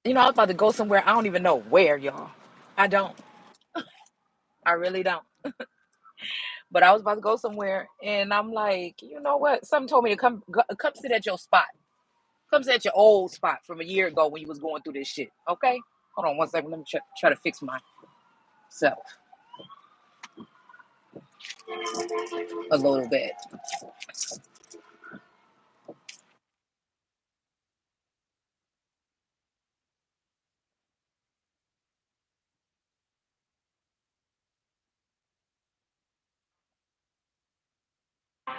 I was about to go somewhere. I don't even know where, y'all. I don't. I really don't. But I was about to go somewhere, and I'm like, you know what? Something told me to come sit at your spot. Come sit at your old spot from a year ago when you was going through this shit. Okay? Hold on one second. Let me try to fix myself a little bit.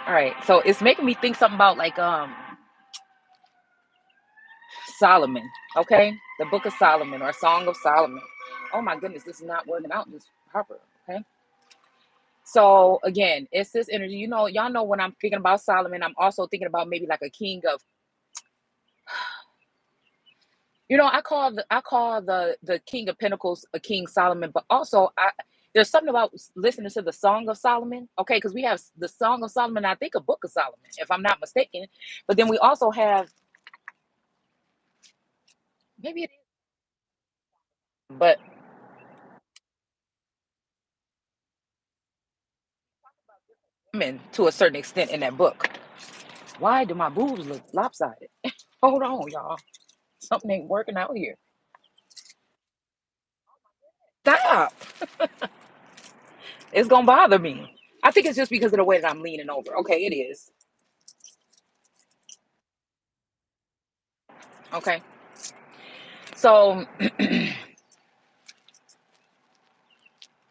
All right. So it's making me think something about like Solomon. Okay, the Book of Solomon or Song of Solomon. Oh my goodness, this is not working out. This Harper. Okay. So again, it's this energy. Y'all know when I'm thinking about Solomon, I'm also thinking about maybe like a king of. I call the King of Pentacles a King Solomon, but also there's something about listening to the Song of Solomon. Okay, because we have the Song of Solomon. I think a Book of Solomon, if I'm not mistaken. But then we also have maybe it is, but women to a certain extent in that book. Why do my boobs look lopsided? Hold on, y'all. Something ain't working out here. Stop. It's gonna bother me. I think it's just because of the way that I'm leaning over. Okay, it is. Okay. So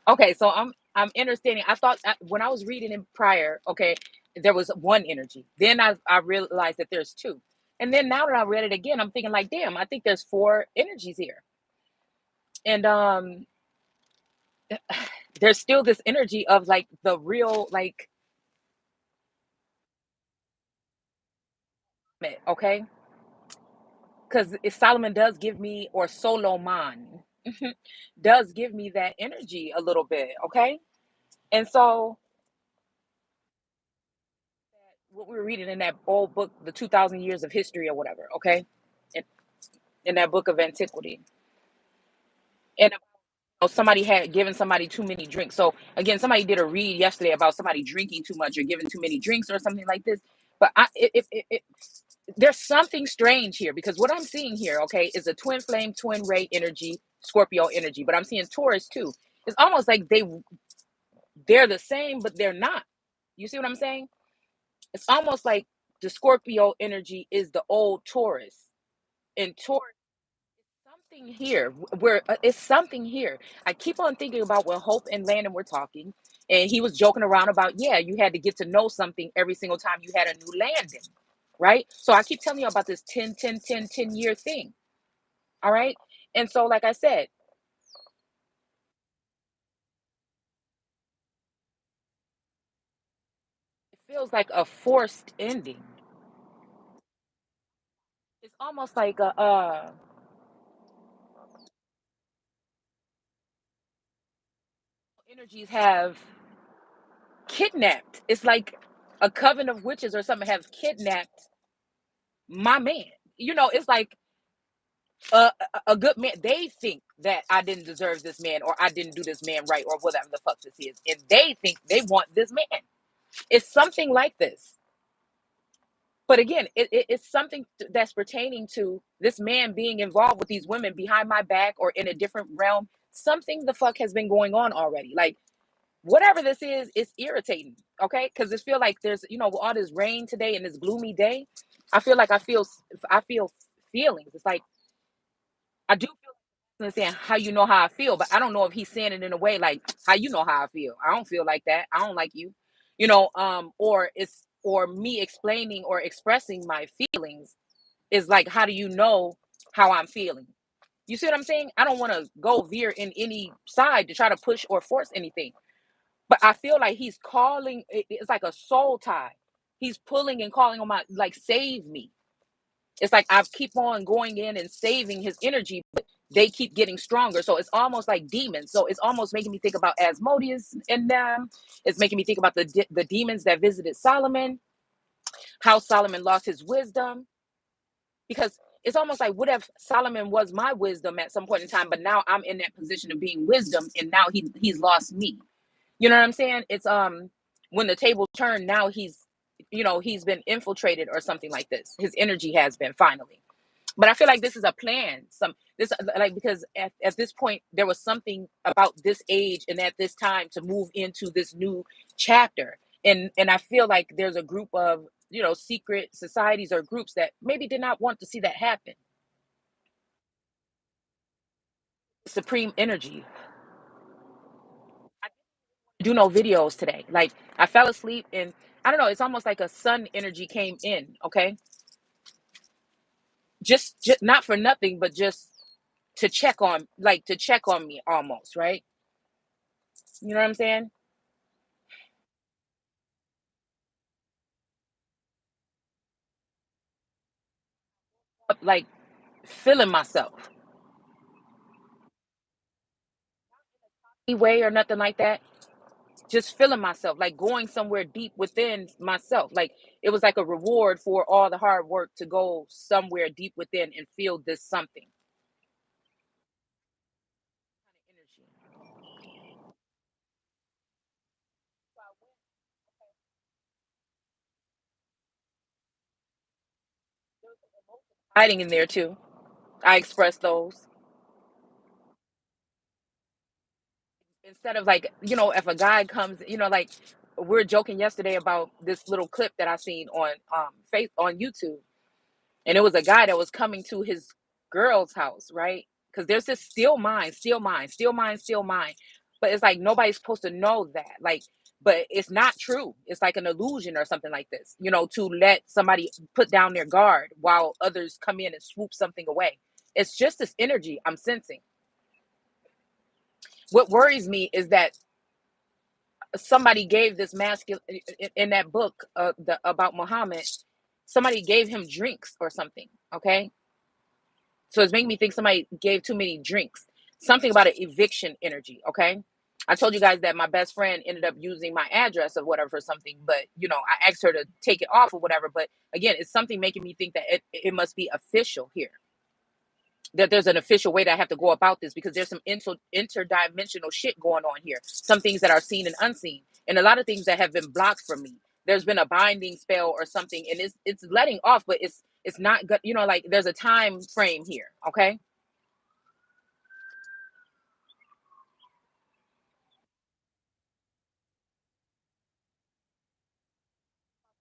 okay, so I'm understanding. I thought when I was reading it prior, okay, there was one energy. Then I realized that there's two. And then now that I read it again, I'm thinking like, damn, I think there's four energies here. And there's still this energy of like the real like okay? Because Solomon does give me, or Solomon does give me that energy a little bit, okay? And so, what we were reading in that old book, the 2,000 Years of History or whatever, okay? In, in that book of antiquity. And somebody had given somebody too many drinks. So, again, somebody did a read yesterday about somebody drinking too much or giving too many drinks or something like this. But there's something strange here because what I'm seeing here, okay, is a twin flame, twin ray energy, Scorpio energy, but I'm seeing Taurus too. It's almost like they're the same, but they're not. You see what I'm saying? It's almost like the Scorpio energy is the old Taurus, and Taurus something here where it's something here. I keep on thinking about when Hope and Landon were talking, and he was joking around about, yeah, you had to get to know something every single time you had a new landing, right? So I keep telling you about this 10, 10, 10, 10 year thing. All right. And so, like I said, it feels like a forced ending. It's almost like energies have kidnapped. It's like a coven of witches or something have kidnapped my man. It's like a good man. They think that I didn't deserve this man or I didn't do this man right or whatever the fuck this is. And they think they want this man. It's something like this. But again, it's something that's pertaining to this man being involved with these women behind my back or in a different realm. Something the fuck has been going on already. Like, whatever this is, it's irritating. Okay, because it feel like there's all this rain today and this gloomy day. I feel like I feel feelings. It's like I do feel saying how you know how I feel, but I don't know if he's saying it in a way like how you know how I feel. I don't feel like that. I don't like you, or me explaining or expressing my feelings is like, how do you know how I'm feeling? You see what I'm saying? I don't want to go veer in any side to try to push or force anything. But I feel like he's calling. It's like a soul tie. He's pulling and calling on my, like, save me. It's like I keep on going in and saving his energy, but they keep getting stronger. So it's almost like demons. So it's almost making me think about Asmodeus and them. It's making me think about the demons that visited Solomon, how Solomon lost his wisdom. Because it's almost like, what if Solomon was my wisdom at some point in time, but now I'm in that position of being wisdom, and now he's lost me. You know what I'm saying? It's when the table turned, now he's been infiltrated or something like this. His energy has been finally. But I feel like this is a plan. Because at this point there was something about this age and at this time to move into this new chapter. And I feel like there's a group of, secret societies or groups that maybe did not want to see that happen. Supreme energy. I didn't do no videos today. Like, I fell asleep, and I don't know, it's almost like a sun energy came in, okay? Just not for nothing, but just to check on me almost, right? You know what I'm saying? Like, feeling myself. Any way or nothing like that. Just feeling myself, like going somewhere deep within myself. Like, it was like a reward for all the hard work to go somewhere deep within and feel this something energy. Hiding in there too. I express those. Instead of, like, if a guy comes, like, we are joking yesterday about this little clip that I seen on face on YouTube. And it was a guy that was coming to his girl's house, right? Because there's this steal mine, steal mine, steal mine, steal mine. But it's like nobody's supposed to know that. Like, but it's not true. It's like an illusion or something like this, to let somebody put down their guard while others come in and swoop something away. It's just this energy I'm sensing. What worries me is that somebody gave this masculine in that book, about Muhammad. Somebody gave him drinks or something. Okay, so it's making me think somebody gave too many drinks. Something about an eviction energy. Okay, I told you guys that my best friend ended up using my address or whatever for something, but I asked her to take it off or whatever. But again, it's something making me think that it must be official here, that there's an official way that I have to go about this, because there's some interdimensional shit going on here. Some things that are seen and unseen, and a lot of things that have been blocked from me. There's been a binding spell or something, and it's letting off, but it's not good. Like, there's a time frame here. Okay,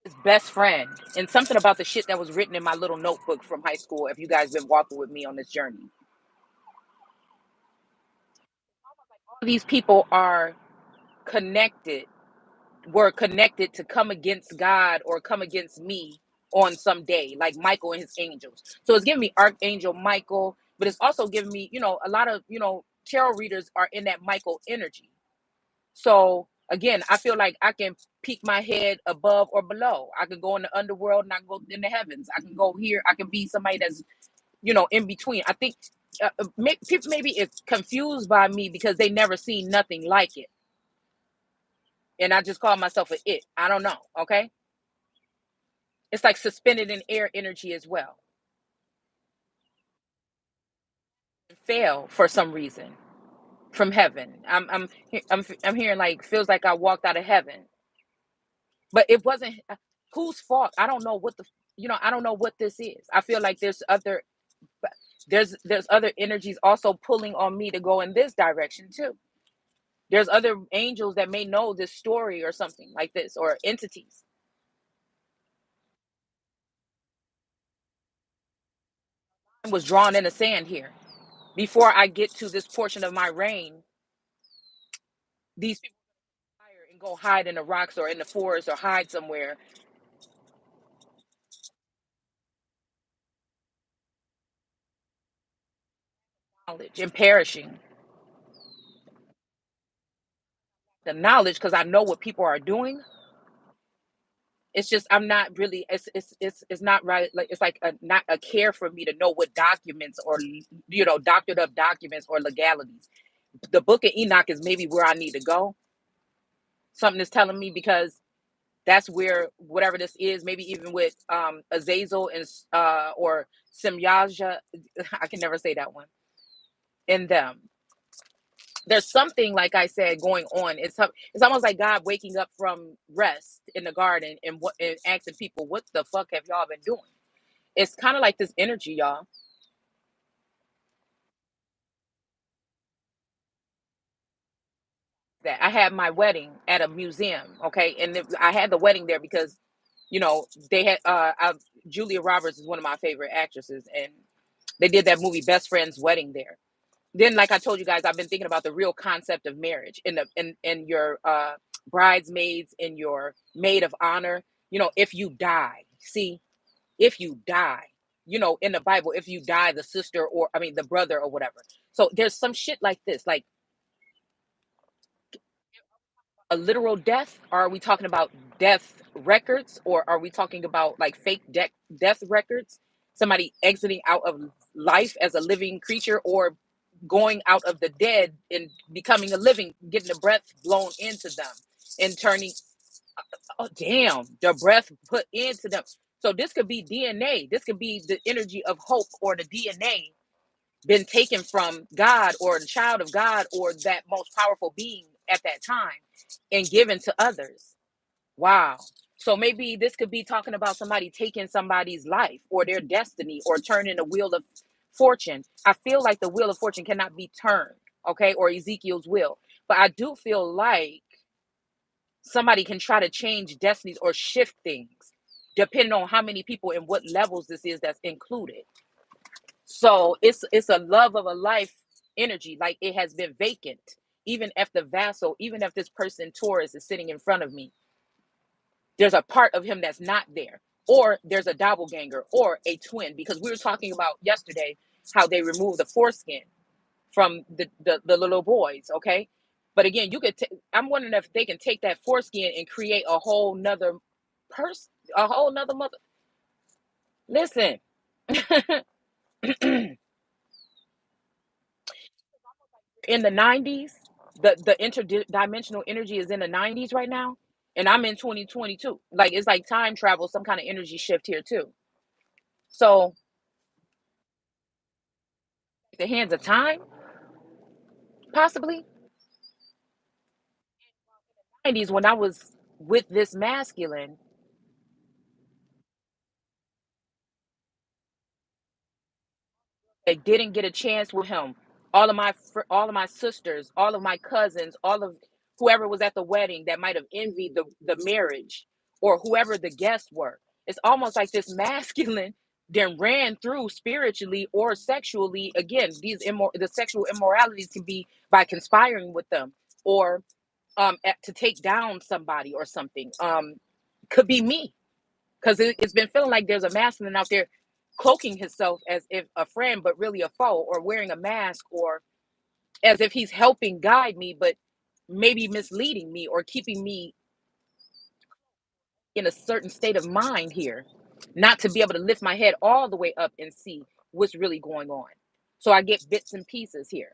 his best friend, and something about the shit that was written in my little notebook from high school. If you guys been walking with me on this journey, all these people are connected were connected to come against God or come against me on some day, like Michael and his angels. So it's giving me Archangel Michael, but it's also giving me, a lot of, tarot readers are in that Michael energy. So again, I feel like I can peek my head above or below. I can go in the underworld and I can go in the heavens. I can go here. I can be somebody that's, in between. I think people maybe it's confused by me because they never seen nothing like it. And I just call myself a it. I don't know. Okay. It's like suspended in air energy as well. It fell for some reason from heaven. I'm hearing, like, feels like I walked out of heaven, but it wasn't. Whose fault? I don't know what I don't know what this is. I feel like there's other energies also pulling on me to go in this direction too. There's other angels that may know this story or something like this, or entities. I was drawn in the sand here. Before I get to this portion of my reign, these people fire and go hide in the rocks or in the forest or hide somewhere. Knowledge and perishing the knowledge, because I know what people are doing. It's just I'm not really. It's not right. Like, it's like not a care for me to know what documents or doctored up documents or legalities. The Book of Enoch is maybe where I need to go. Something is telling me, because That's where whatever this is, maybe even with Azazel and or Simyaja, I can never say that one, in them. There's something, like I said, going on. It's almost like God waking up from rest in the garden and asking people, what the fuck have y'all been doing? It's kind of like this energy, y'all. That I had my wedding at a museum, okay, and I had the wedding there because they had Julia Roberts is one of my favorite actresses, and they did that movie Best Friend's Wedding there. Then, like I told you guys, I've been thinking about the real concept of marriage in your bridesmaids, in your maid of honor. If you die, see, if you die, in the Bible, if you die, the sister, or I mean the brother or whatever. So there's some shit like this, like a literal death, or are we talking about death records, or are we talking about like fake death records, somebody exiting out of life as a living creature, or going out of the dead and becoming a living, getting the breath blown into them and turning, oh damn, the breath put into them. So this could be DNA, this could be the energy of hope, or the DNA been taken from God or the child of God or that most powerful being at that time and given to others. Wow. So maybe this could be talking about somebody taking somebody's life or their destiny or turning the wheel of fortune. I feel like the wheel of fortune cannot be turned, okay, or Ezekiel's will. But I do feel like somebody can try to change destinies or shift things depending on how many people and what levels this is that's included. So it's a love of a life energy, like it has been vacant. Even if the vassal, even if this person Taurus is sitting in front of me, there's a part of him that's not there, or there's a doppelganger or a twin. Because we were talking about yesterday how they remove the foreskin from the little boys, okay? But again, I'm wondering if they can take that foreskin and create a whole nother person, a whole nother mother. Listen. In the 90s, the interdimensional energy is in the 90s right now, and I'm in 2022. Like it's like time travel, some kind of energy shift here too. So the hands of time, possibly 90s when I was with this masculine. They didn't get a chance with him. All of my sisters, all of my cousins, all of whoever was at the wedding that might have envied the marriage, or whoever the guests were. It's almost like this masculine then ran through spiritually or sexually. Again, the sexual immoralities can be by conspiring with them, or to take down somebody or something. Could be me, because it's been feeling like there's a masculine out there cloaking himself as if a friend but really a foe, or wearing a mask, or as if he's helping guide me but maybe misleading me or keeping me in a certain state of mind here, not to be able to lift my head all the way up and see what's really going on. So I get bits and pieces here.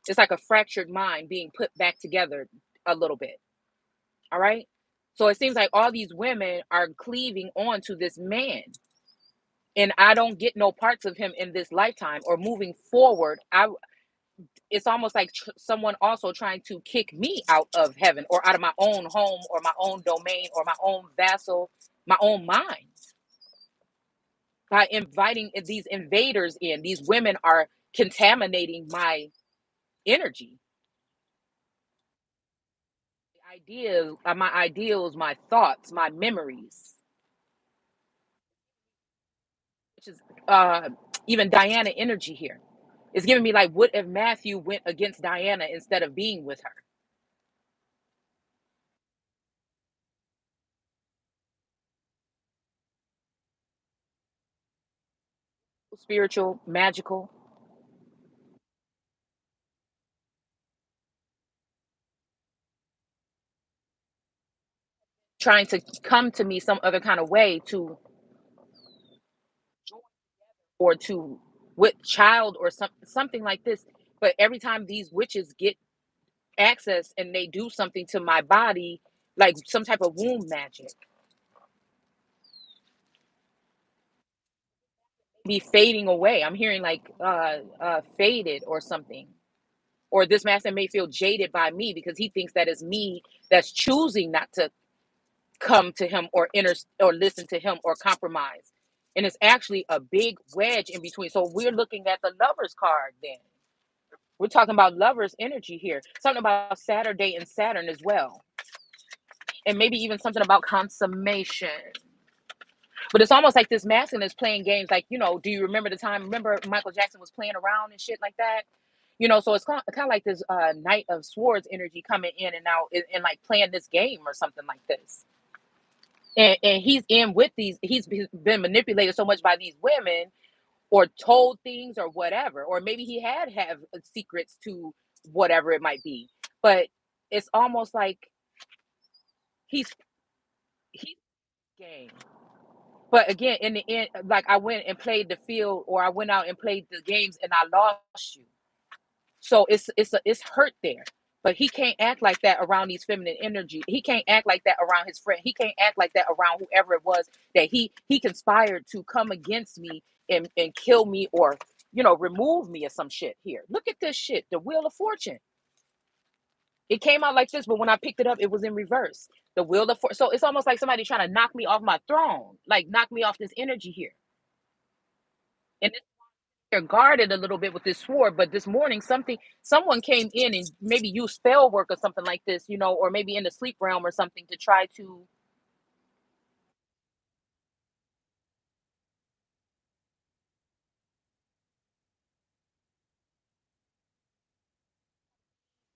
It's like a fractured mind being put back together a little bit. All right, so it seems like all these women are cleaving on to this man, and I don't get no parts of him in this lifetime or moving forward. It's almost like someone also trying to kick me out of heaven, or out of my own home, or my own domain, or my own vassal, my own mind, by inviting these invaders in. These women are contaminating my energy, my ideals, my thoughts, my memories, which is even Diana energy here. It's giving me like, what if Matthew went against Diana instead of being with her? Spiritual, magical, trying to come to me some other kind of way to, or to, with child or something like this. But every time these witches get access and they do something to my body, like some type of womb magic. Be fading away. I'm hearing like faded or something. Or this master may feel jaded by me because he thinks that it's me that's choosing not to come to him or or listen to him or compromise. And it's actually a big wedge in between. So we're looking at the lovers card then. We're talking about lovers energy here. Something about Saturday and Saturn as well. And maybe even something about consummation. But it's almost like this masculine is playing games like, do you remember the time? Remember Michael Jackson was playing around and shit like that? So it's kind of like this Knight of Swords energy coming in and out and like playing this game or something like this. And he's in with he's been manipulated so much by these women or told things or whatever. Or maybe he have secrets to whatever it might be. But it's almost like he's he's game. But again, in the end, like I went and played the field, or I went out and played the games, and I lost you. So it's hurt there. But he can't act like that around these feminine energy. He can't act like that around his friend. He can't act like that around whoever it was that he conspired to come against me and kill me or remove me or some shit here. Look at this shit, the Wheel of Fortune. It came out like this, but when I picked it up, it was in reverse. The Wheel of Fortune. So it's almost like somebody trying to knock me off my throne, like knock me off this energy here. And they're guarded a little bit with this sword, but this morning someone came in and maybe used spell work or something like this, or maybe in the sleep realm or something to try to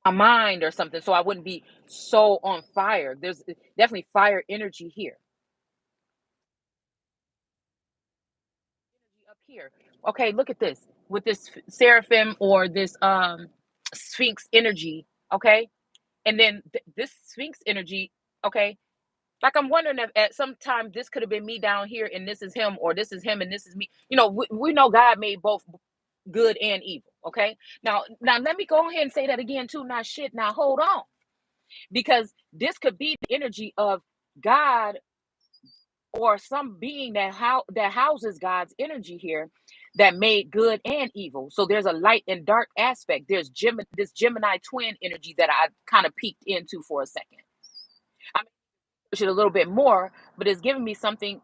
my mind or something, so I wouldn't be so on fire. There's definitely fire energy here. Up here. Okay, look at this with this seraphim or this sphinx energy. Okay, and then this sphinx energy. Okay, like I'm wondering if at some time this could have been me down here and this is him, or this is him and this is me. We know God made both good and evil. Okay, now let me go ahead and say that again too. Now shit, now hold on, because this could be the energy of God or some being that houses God's energy here, that made good and evil. So there's a light and dark aspect. There's this Gemini twin energy that I kind of peeked into for a second. I push it a little bit more, but it's giving me something.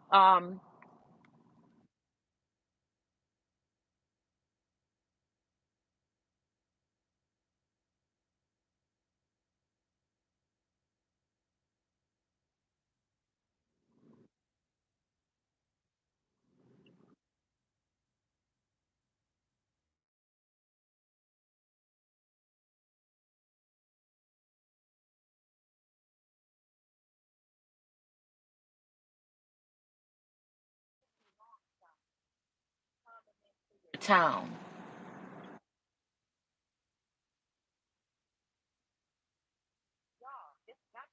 Town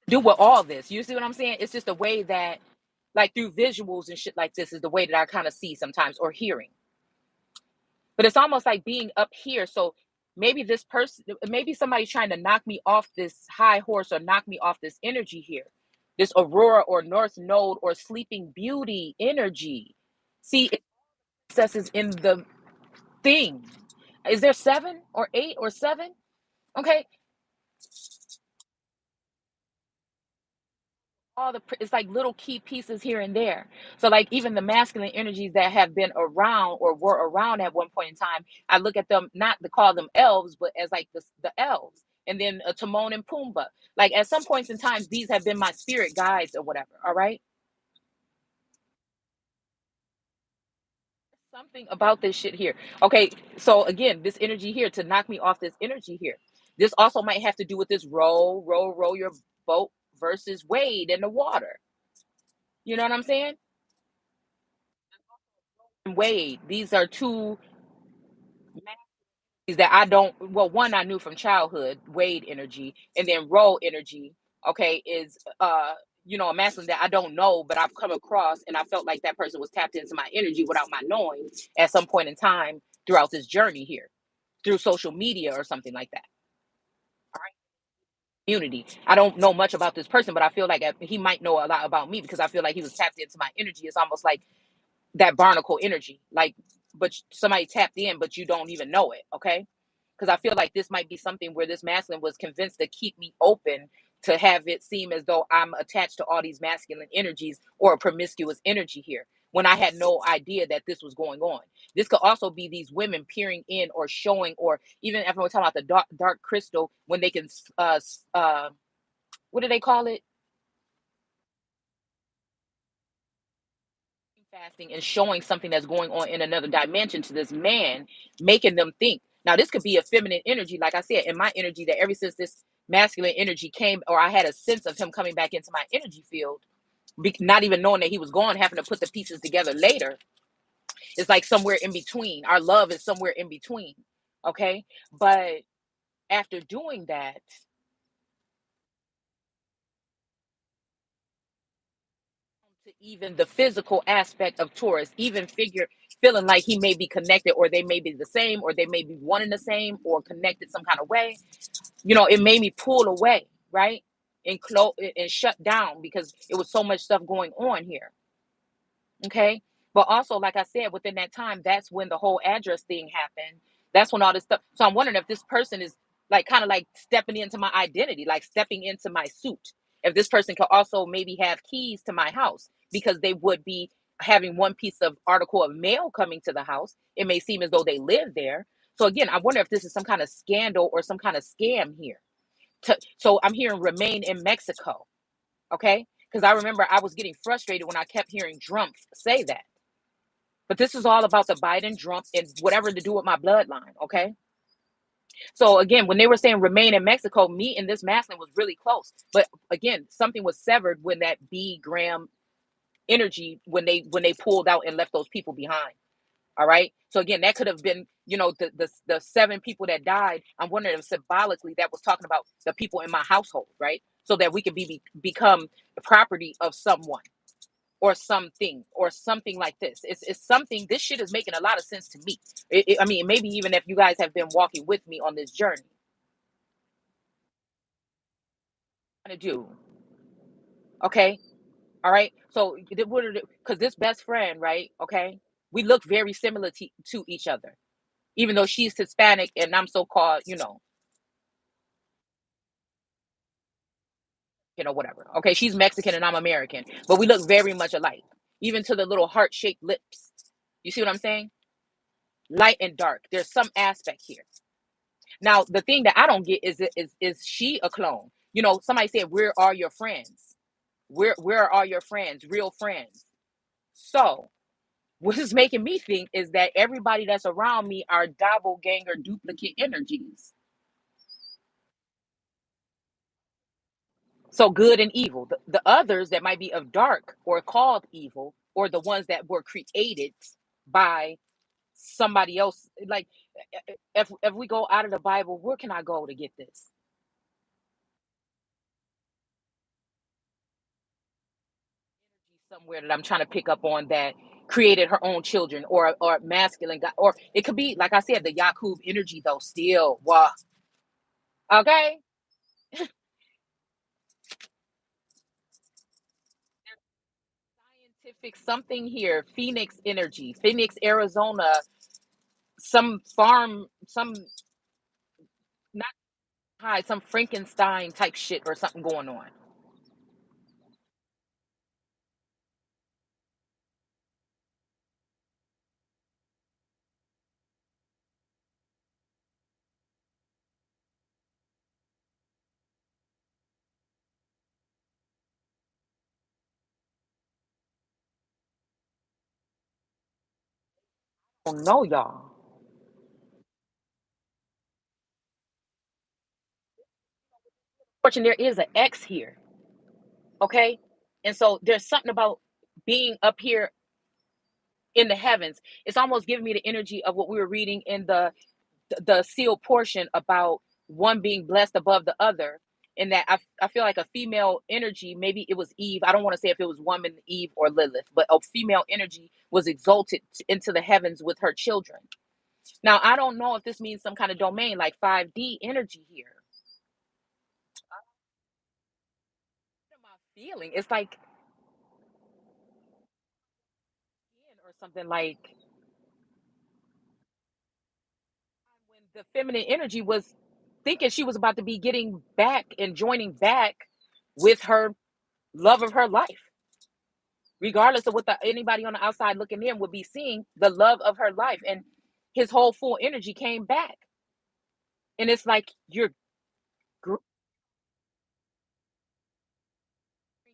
do with all this. You see what I'm saying? It's just a way that, like through visuals and shit like this, is the way that I kind of see sometimes, or hearing. But it's almost like being up here. So maybe this person, maybe somebody's trying to knock me off this high horse or knock me off this energy here, this aurora or north node or sleeping beauty energy. See, it processes in the thing. Is there seven or eight or seven? Okay, it's like little key pieces here and there. So like even the masculine energies that have been around or were around at one point in time, I look at them not to call them elves, but as like the elves. And then Timon and Pumbaa. Like at some points in time, these have been my spirit guides or whatever. All right. Something about this shit here. Okay. So again, this energy here to knock me off this energy here. This also might have to do with this row your boat versus wade in the water. You know what I'm saying? Wade. These are two that I don't, well, one I knew from childhood, Wade energy, and then role energy, okay, is a masculine that I don't know, but I've come across and I felt like that person was tapped into my energy without my knowing at some point in time throughout this journey here, through social media or something like that. unity. I don't know much about this person, but I feel like he might know a lot about me because I feel like he was tapped into my energy. It's almost like that barnacle energy, like, but somebody tapped in, but you don't even know it. Okay, because I feel like this might be something where this masculine was convinced to keep me open, to have it seem as though I'm attached to all these masculine energies or a promiscuous energy here, when I had no idea that this was going on. This could also be these women peering in or showing, or even if we're talking about the dark crystal, when they can what do they call it, fasting and showing something that's going on in another dimension to this man, making them think. Now, this could be a feminine energy, like I said, in my energy, that ever since this masculine energy came, or I had a sense of him coming back into my energy field, not even knowing that he was gone, having to put the pieces together later. It's like somewhere in between. Our love is somewhere in between. Okay. But after doing that, to even the physical aspect of Taurus, even figure feeling like he may be connected, or they may be the same, or they may be one and the same, or connected some kind of way. It made me pull away, right? And close and shut down because it was so much stuff going on here. Okay. But also, like I said, within that time, that's when the whole address thing happened. That's when all this stuff. So I'm wondering if this person is like kind of like stepping into my identity, like stepping into my suit. If this person could also maybe have keys to my house, because they would be having one piece of article of mail coming to the house. It may seem as though they live there. So again, I wonder if this is some kind of scandal or some kind of scam here. So I'm hearing remain in Mexico. Okay. Because I remember I was getting frustrated when I kept hearing Trump say that. But this is all about the Biden, Trump, and whatever to do with my bloodline. Okay. So again, when they were saying remain in Mexico, me and this masculine was really close. But again, something was severed when that B Graham energy, when they pulled out and left those people behind. All right. So again, that could have been, the seven people that died. I'm wondering if symbolically that was talking about the people in my household, right? So that we could become the property of someone or something or something like this. It's something. This shit is making a lot of sense to me. I mean, maybe even if you guys have been walking with me on this journey, to do. Okay. All right. So because this best friend, right? Okay. We look very similar to each other, even though she's Hispanic and I'm so called, whatever. Okay, she's Mexican and I'm American, but we look very much alike, even to the little heart-shaped lips. You see what I'm saying? Light and dark. There's some aspect here. Now, the thing that I don't get is she a clone? Somebody said, "Where are your friends? Where are your friends? Real friends?" So, what is making me think is that everybody that's around me are doppelganger duplicate energies. So good and evil. The others that might be of dark or called evil, or the ones that were created by somebody else. Like, if we go out of the Bible, where can I go to get this? Somewhere that I'm trying to pick up on, that created her own children, or masculine God, or it could be like I said, the Yakub energy though. Still, wow. Okay, scientific something here. Phoenix energy, Phoenix, Arizona, some farm, some not high, some Frankenstein type shit or something going on. I don't know, y'all. Fortunately, there is an X here. Okay. And so there's something about being up here in the heavens. It's almost giving me the energy of what we were reading in the sealed portion about one being blessed above the other. In that I feel like a female energy, maybe it was Eve. I don't want to say if it was woman, Eve, or Lilith, but a female energy was exalted into the heavens with her children. Now, I don't know if this means some kind of domain like 5D energy here. feeling. It's like or something like when the feminine energy was thinking she was about to be getting back and joining back with her love of her life, regardless of what anybody on the outside looking in would be seeing, the love of her life, and his whole full energy came back. And it's like you're growing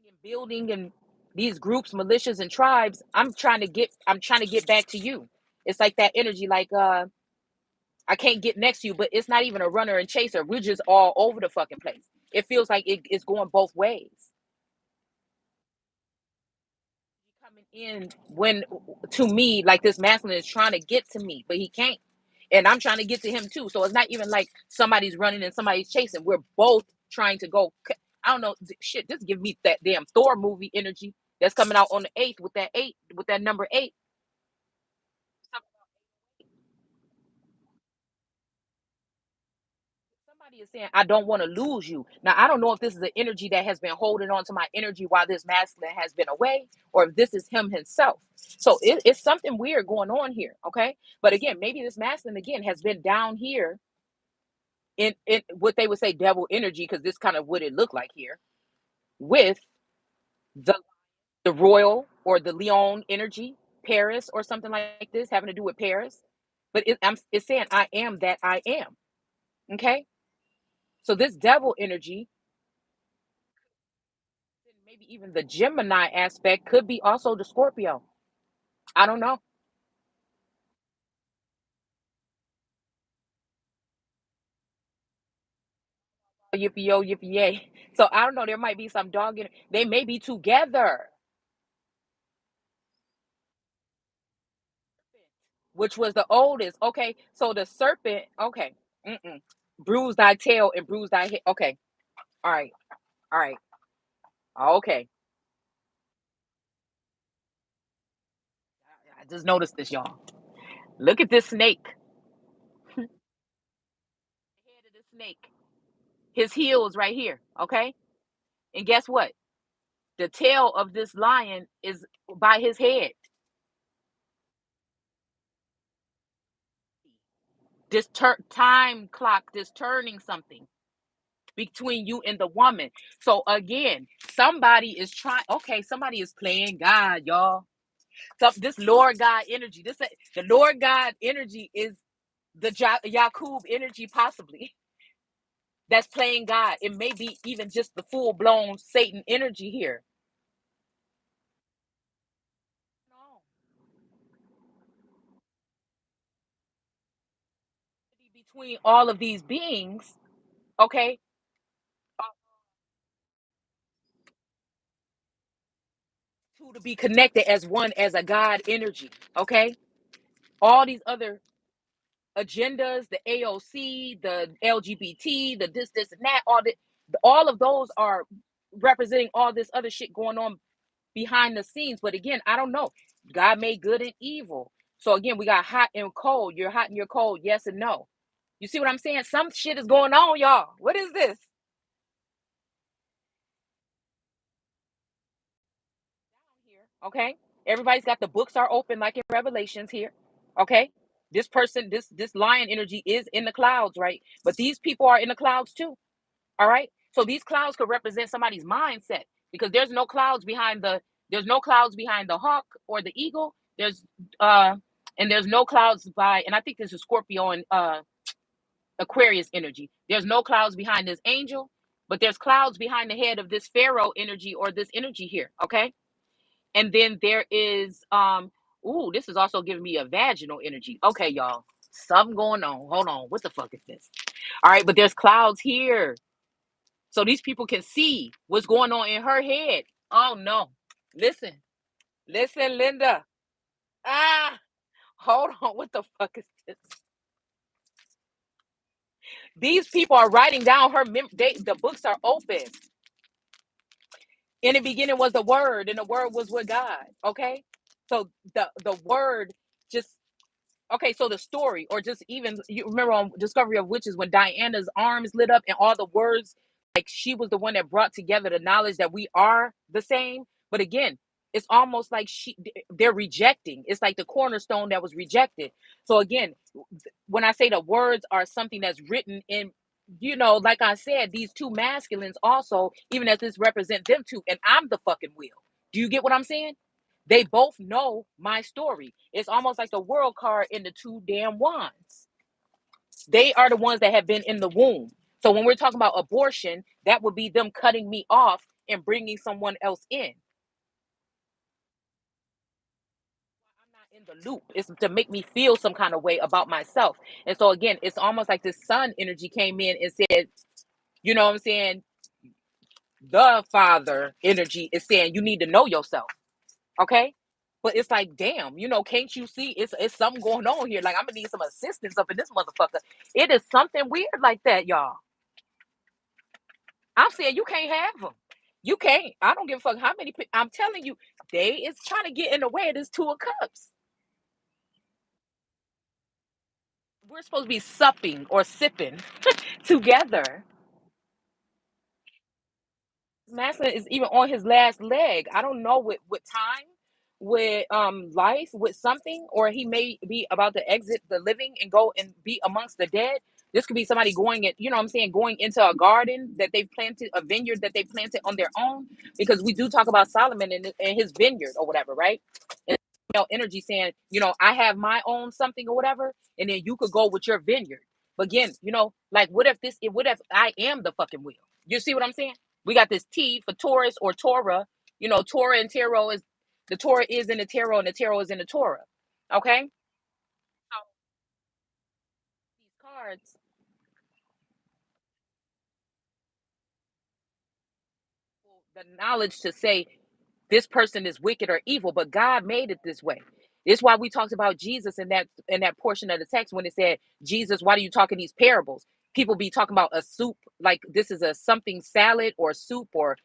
and building and these groups, militias and tribes. I'm trying to get back to you. It's like that energy, like I can't get next to you, but it's not even a runner and chaser. We're just all over the fucking place. It feels like it's going both ways. Coming in when to me, like this masculine is trying to get to me, but he can't. And I'm trying to get to him too. So it's not even like somebody's running and somebody's chasing. We're both trying to go. I don't know. Shit, just give me that damn Thor movie energy that's coming out on the 8th with that number 8. Somebody is saying, I don't want to lose you. Now, I don't know if this is an energy that has been holding on to my energy while this masculine has been away, or if this is him himself. So it's something weird going on here. Okay. But again, maybe this masculine, again, has been down here in what they would say devil energy, because this kind of what it looked like here with the the royal or the Leon energy, Paris or something like this, having to do with Paris. But it's saying, I am that I am. Okay. So this devil energy, maybe even the Gemini aspect, could be also the Scorpio. I don't know. Yippee yo, yippee yay. So I don't know. There might be some dog in it. They may be together, which was the oldest. Okay. So the serpent, okay. Mm-mm. Bruise thy tail and bruise thy head. Okay. All right. All right. Okay. I just noticed this, y'all. Look at this snake. The head of the snake. His heel is right here. Okay. And guess what? The tail of this lion is by his head. This time clock, this turning something between you and the woman. So again, somebody is trying. Okay, somebody is playing God, y'all. So this Lord God energy, the Lord God energy is the Yakub energy, possibly. That's playing God. It may be even just the full blown Satan energy here. No. Between all of these beings, okay, to be connected as one, as a God energy, okay. All these other agendas, the AOC, the LGBT, the this and that, all of those are representing all this other shit going on behind the scenes. But again, I don't know. God made good and evil. So again, we got hot and cold. You're hot and you're cold. Yes and no. You see what I'm saying? Some shit is going on, y'all. What is this? Here, okay. Everybody's got the books are open like in Revelations here. Okay. This person, this lion energy is in the clouds, right? But these people are in the clouds too. All right. So these clouds could represent somebody's mindset, because there's no clouds behind the hawk or the eagle. Uh there's no clouds by, and I think this is Scorpio and Aquarius energy. There's no clouds behind this angel, but there's clouds behind the head of this Pharaoh energy or this energy here. Okay. And then there is ooh, this is also giving me a vaginal energy. Okay, y'all. Something going on. Hold on. What the fuck is this? All right, but there's clouds here. So these people can see what's going on in her head. Oh no. Listen. Listen, Linda. Ah, hold on. What the fuck is this? These people are writing down the books are open. In the beginning was the word, and the word was with God. Okay. So the word just okay, so the story, or just even you remember on Discovery of Witches when Diana's arms lit up and all the words like she was the one that brought together the knowledge that we are the same. But again, it's almost like they're rejecting. It's like the cornerstone that was rejected. So again, when I say the words are something that's written in, like I said, these two masculines also, even as this represent them two, and I'm the fucking wheel. Do you get what I'm saying? They both know my story. It's almost like the world card in the two damn wands. They are the ones that have been in the womb. So when we're talking about abortion, that would be them cutting me off and bringing someone else in. I'm not in the loop. It's to make me feel some kind of way about myself. And so again, it's almost like the sun energy came in and said, you know what I'm saying? The father energy is saying you need to know yourself. Okay. But it's like, damn, can't you see it's something going on here? Like, I'm gonna need some assistance up in this motherfucker. It is something weird like that, y'all. I'm saying you can't have them. You can't. I don't give a fuck how many. I'm telling you, they is trying to get in the way of this two of cups. We're supposed to be supping or sipping together. Masculine is even on his last leg. I don't know with time, with life, with something, or he may be about to exit the living and go and be amongst the dead. This could be somebody going in, you know what I'm saying, going into a garden that they've planted, a vineyard that they planted on their own. Because we do talk about Solomon and his vineyard or whatever, right? And energy saying, I have my own something or whatever, and then you could go with your vineyard. But again, like what if I am the fucking wheel? You see what I'm saying? We got this T for Taurus or Torah. Torah and tarot is the Torah is in the tarot and the tarot is in the Torah. Okay? So these cards, the knowledge to say this person is wicked or evil, but God made it this way. It's why we talked about Jesus in that portion of the text when it said, Jesus, why do you talk in these parables? People be talking about a soup, like this is a something salad or soup or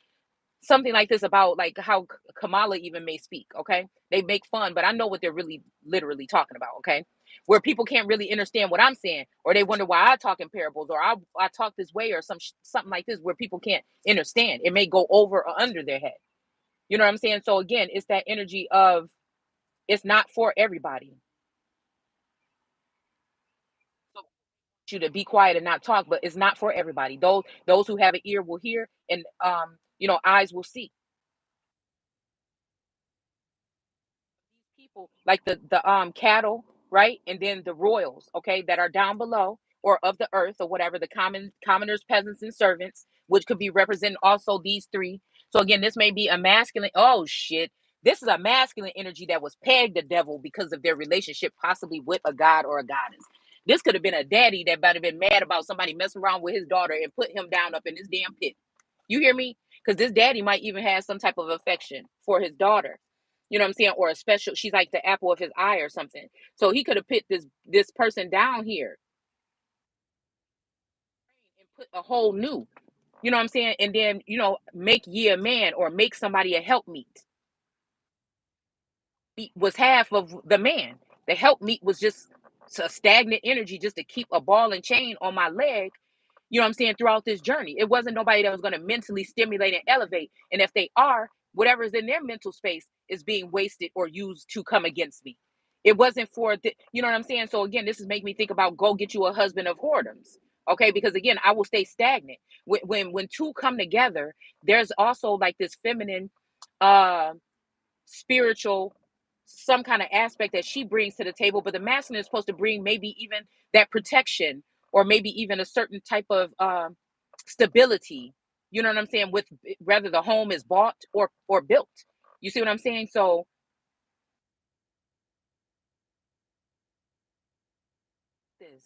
something like this about like how Kamala even may speak. Okay, they make fun, but I know what they're really literally talking about. Okay, where people can't really understand what I'm saying, or they wonder why I talk in parables, or I talk this way, or something like this, where people can't understand. It may go over or under their head. You know what I'm saying? So again, it's that energy of it's not for everybody. So you to be quiet and not talk, but it's not for everybody. Those who have an ear will hear, and eyes will see. People like the cattle, right? And then the royals, okay, that are down below or of the earth or whatever, the commoners, peasants, and servants, which could be representing also these three. So again, this may be a masculine. Oh shit. This is a masculine energy that was pegged the devil because of their relationship, possibly with a god or a goddess. This could have been a daddy that might have been mad about somebody messing around with his daughter and put him down up in this damn pit. You hear me? Because this daddy might even have some type of affection for his daughter. You know what I'm saying? Or a special, she's like the apple of his eye or something. So he could have put this person down here and put a whole new, you know what I'm saying? And then, make ye a man or make somebody a helpmeet. Was half of the man. The helpmeet was just a stagnant energy just to keep a ball and chain on my leg, you know what I'm saying, throughout this journey. It wasn't nobody that was going to mentally stimulate and elevate. And if they are, whatever is in their mental space is being wasted or used to come against me. It wasn't for you know what I'm saying? So again, this is making me think about go get you a husband of whoredoms. Okay, because again, I will stay stagnant. When two come together, there's also like this feminine uh spiritual some kind of aspect that she brings to the table, but the masculine is supposed to bring maybe even that protection or maybe even a certain type of stability, you know what I'm saying, with whether the home is bought or built. You see what I'm saying? So this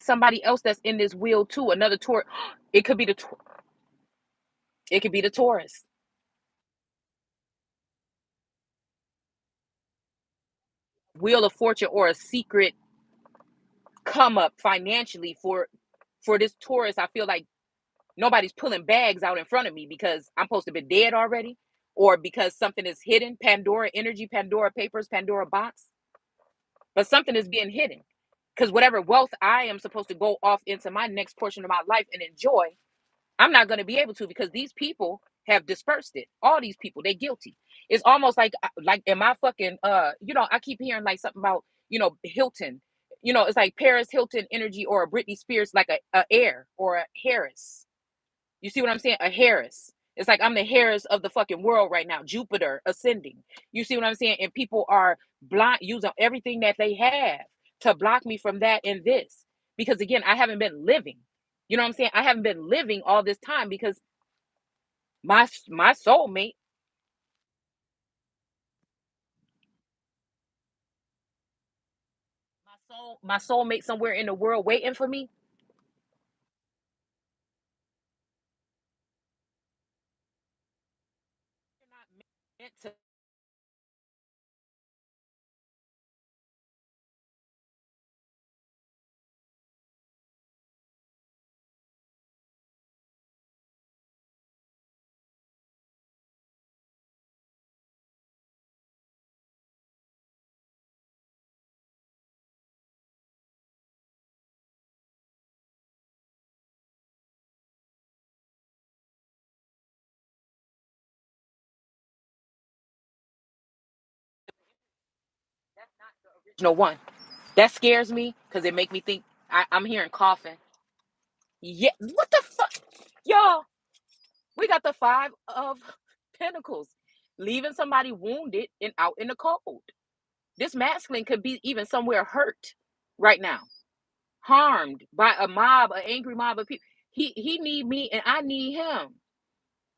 somebody else that's in this wheel too, another tour. It could be the Taurus. Wheel of fortune or a secret come up financially for this Taurus. I feel like nobody's pulling bags out in front of me because I'm supposed to be dead already, or because something is hidden. Pandora energy, Pandora papers, Pandora box, but something is being hidden. Because whatever wealth I am supposed to go off into my next portion of my life and enjoy, I'm not going to be able to, because these people have dispersed it. All these people, they guilty. It's almost like in my fucking I keep hearing like something about, Hilton. It's like Paris Hilton energy, or a Britney Spears, like a Air or a Harris. You see what I'm saying? A Harris. It's like I'm the Harris of the fucking world right now. Jupiter ascending. You see what I'm saying? And people are blind, using everything that they have to block me from that and this. Because again, I haven't been living. You know what I'm saying? I haven't been living all this time, because my soulmate, my soulmate somewhere in the world waiting for me. You're not meant to. That's not the original one. That scares me because it make me think. I'm hearing coughing. Yeah, what the fuck, y'all? We got the Five of Pentacles, leaving somebody wounded and out in the cold. This masculine could be even somewhere hurt right now, harmed by a mob, an angry mob of people. He need me and I need him.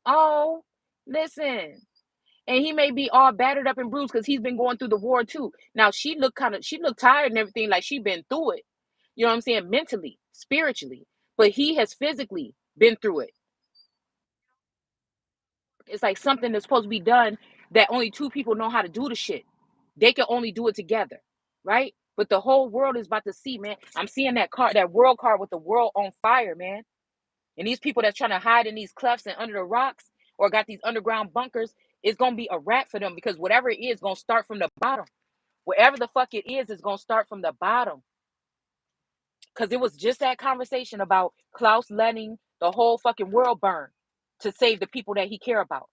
Oh, listen. And he may be all battered up and bruised because he's been going through the war too. Now she looked tired and everything, like she been through it. You know what I'm saying? Mentally, spiritually. But he has physically been through it. It's like something that's supposed to be done, that only two people know how to do the shit. They can only do it together, right? But the whole world is about to see, man. I'm seeing that card, that world card with the world on fire, man. And these people that's trying to hide in these clefts and under the rocks, or got these underground bunkers, it's gonna be a wrap for them, because whatever it is gonna start from the bottom. Wherever the fuck it is gonna start from the bottom. Because it was just that conversation about Klaus letting the whole fucking world burn to save the people that he care about.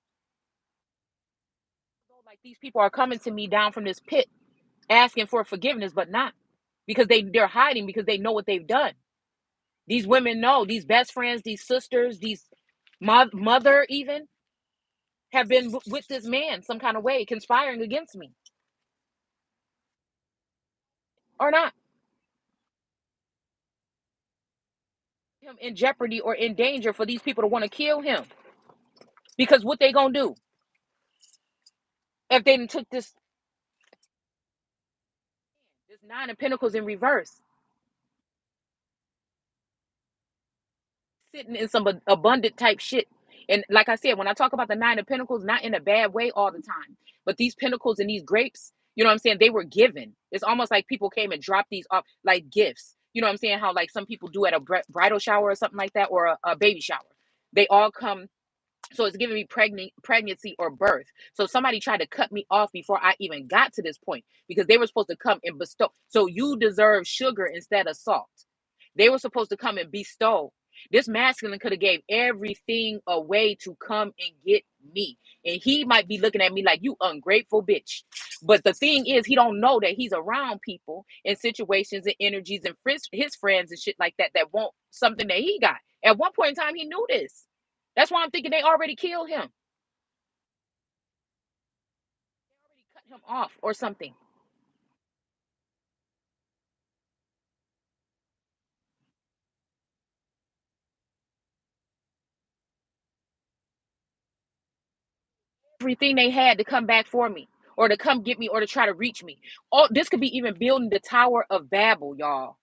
Like, these people are coming to me down from this pit asking for forgiveness, but not, because they're hiding, because they know what they've done. These women know, these best friends, these sisters, these mother even have been with this man some kind of way, conspiring against me, or not. Him in jeopardy or in danger for these people to want to kill him, because what they gonna do if they took this Nine of Pentacles in reverse, sitting in some abundant type shit. And like I said, when I talk about the Nine of Pentacles, not in a bad way all the time, but these pentacles and these grapes, you know what I'm saying? They were given. It's almost like people came and dropped these off like gifts. You know what I'm saying? How like some people do at a bridal shower or something like that, or a baby shower. They all come. So it's giving me pregnancy or birth. So somebody tried to cut me off before I even got to this point, because they were supposed to come and bestow. So you deserve sugar instead of salt. They were supposed to come and bestow. This masculine could have gave everything away to come and get me. And he might be looking at me like, you ungrateful bitch. But the thing is, he don't know that he's around people and situations and energies and his friends and shit like that, that want something that he got. At one point in time, he knew this. That's why I'm thinking they already killed him. They already cut him off or something. Everything they had to come back for me, or to come get me, or to try to reach me. Oh, this could be even building the Tower of Babel, y'all.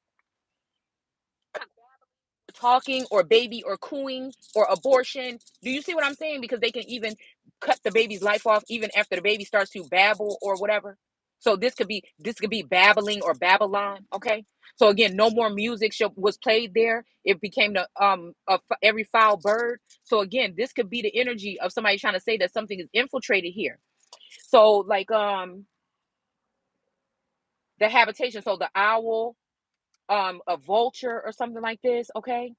Talking or baby or cooing or abortion. Do you see what I'm saying? Because they can even cut the baby's life off even after the baby starts to babble or whatever. So this could be babbling or Babylon. Okay. So again, no more music was played there. It became the every foul bird. So again, this could be the energy of somebody trying to say that something is infiltrated here. So like the habitation. So the owl, a vulture or something like this, okay?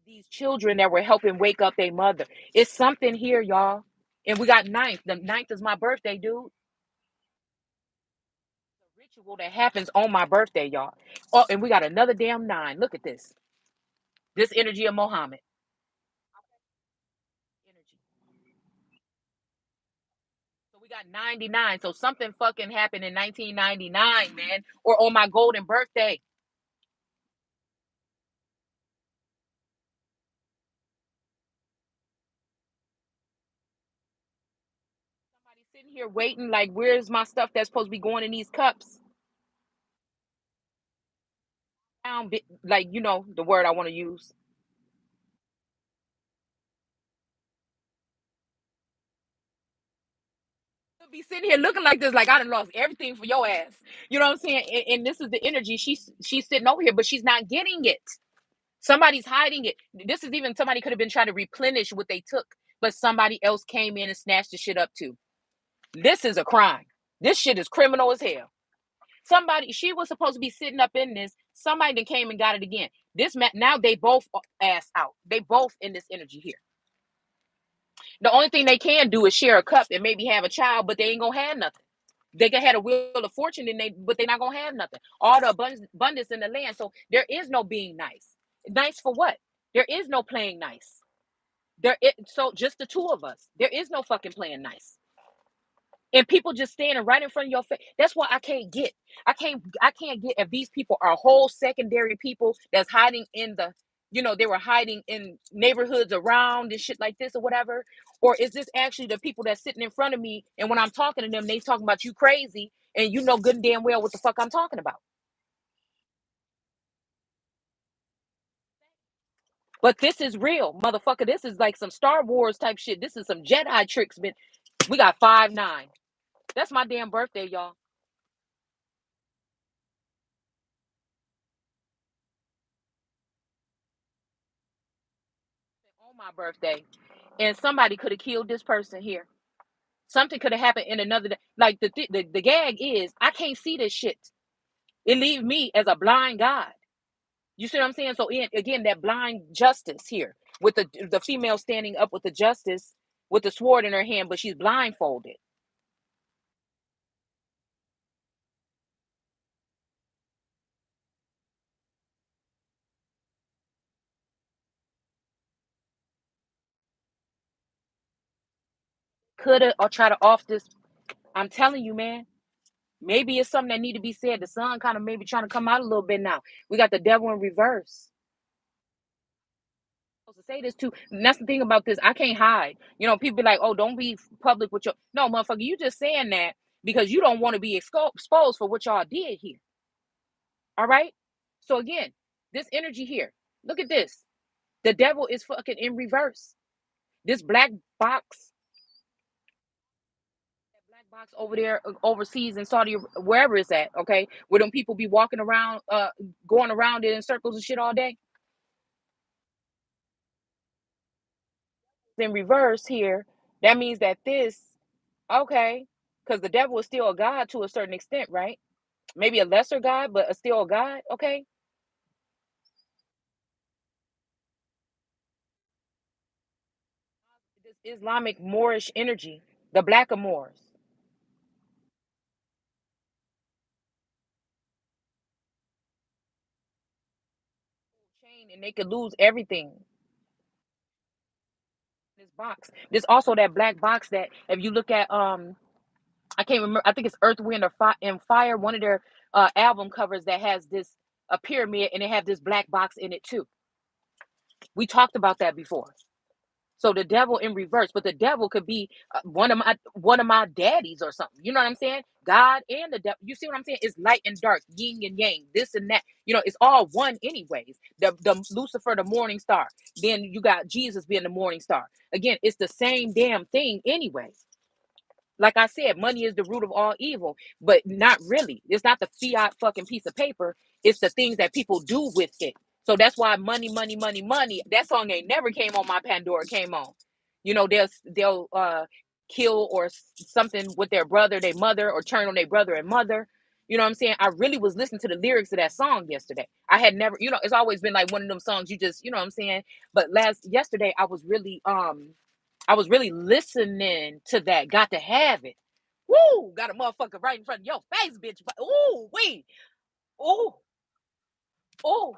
These children that were helping wake up their mother. It's something here, y'all. And we got ninth. The ninth is my birthday, dude. The ritual that happens on my birthday, y'all. Oh, and we got another damn nine. Look at this. This energy of Muhammad. Energy. So we got 99. So something fucking happened in 1999, man. Or on my golden birthday. Somebody sitting here waiting, like, where's my stuff that's supposed to be going in these cups? Like, the word I want to use. Be sitting here looking like this, like I done lost everything for your ass. You know what I'm saying? And this is the energy. She's sitting over here, but she's not getting it. Somebody's hiding it. This is even somebody could have been trying to replenish what they took, but somebody else came in and snatched the shit up too. This is a crime. This shit is criminal as hell. Somebody, she was supposed to be sitting up in this. Somebody then came and got it again. Now they both ass out. They both in this energy here. The only thing they can do is share a cup and maybe have a child, but they ain't gonna have nothing. They can have a wheel of fortune, but they're not gonna have nothing. All the abundance in the land. So there is no being nice. Nice for what? There is no playing nice. So just the two of us. There is no fucking playing nice. And people just standing right in front of your face. That's why I can't get. I can't get if these people are whole secondary people that's hiding in they were hiding in neighborhoods around and shit like this or whatever. Or is this actually the people that's sitting in front of me and when I'm talking to them, they talking about you crazy and you know good and damn well what the fuck I'm talking about. But this is real, motherfucker. This is like some Star Wars type shit. This is some Jedi tricks, man. We got 5-9. That's my damn birthday, y'all. On my birthday. And somebody could have killed this person here. Something could have happened in another day. Like the gag is, I can't see this shit. It leaves me as a blind guide. You see what I'm saying? So again, that blind justice here with the female standing up with the justice with the sword in her hand, but she's blindfolded. Could have or try to off this. I'm telling you, man. Maybe it's something that need to be said. The sun kind of maybe trying to come out a little bit now. We got the devil in reverse. To say this too. And that's the thing about this. I can't hide. People be like, "Oh, don't be public with your." No, motherfucker, you just saying that because you don't want to be exposed for what y'all did here. All right. So again, this energy here. Look at this. The devil is fucking in reverse. This box, black box over there, overseas in Saudi, wherever it's at. Okay, where them people be walking around, going around it in circles and shit all day. In reverse here, that means that this. Okay, because the devil is still a god to a certain extent, right? Maybe a lesser god, but still a god. Okay, this Islamic Moorish energy, the blackamoors, chain, and they could lose everything. This box, there's also that black box that if you look at, I can't remember. I think it's Earth, Wind, or Fire. One of their album covers that has this a pyramid and it have this black box in it too. We talked about that before. So the devil in reverse, but the devil could be one of my daddies or something. You know what I'm saying? God and the devil. You see what I'm saying? It's light and dark, yin and yang, this and that. It's all one anyways. The Lucifer, the morning star. Then you got Jesus being the morning star. Again, it's the same damn thing anyway. Like I said, money is the root of all evil, but not really. It's not the fiat fucking piece of paper. It's the things that people do with it. So that's why money, money, money, money. That song ain't never came on my Pandora. Came on. They'll kill or something with their brother, their mother, or turn on their brother and mother. You know what I'm saying? I really was listening to the lyrics of that song yesterday. I had never, it's always been like one of them songs you just, you know what I'm saying? But yesterday I was really listening to that. Got to have it. Woo! Got a motherfucker right in front of your face, bitch. Ooh, wee. Ooh, ooh.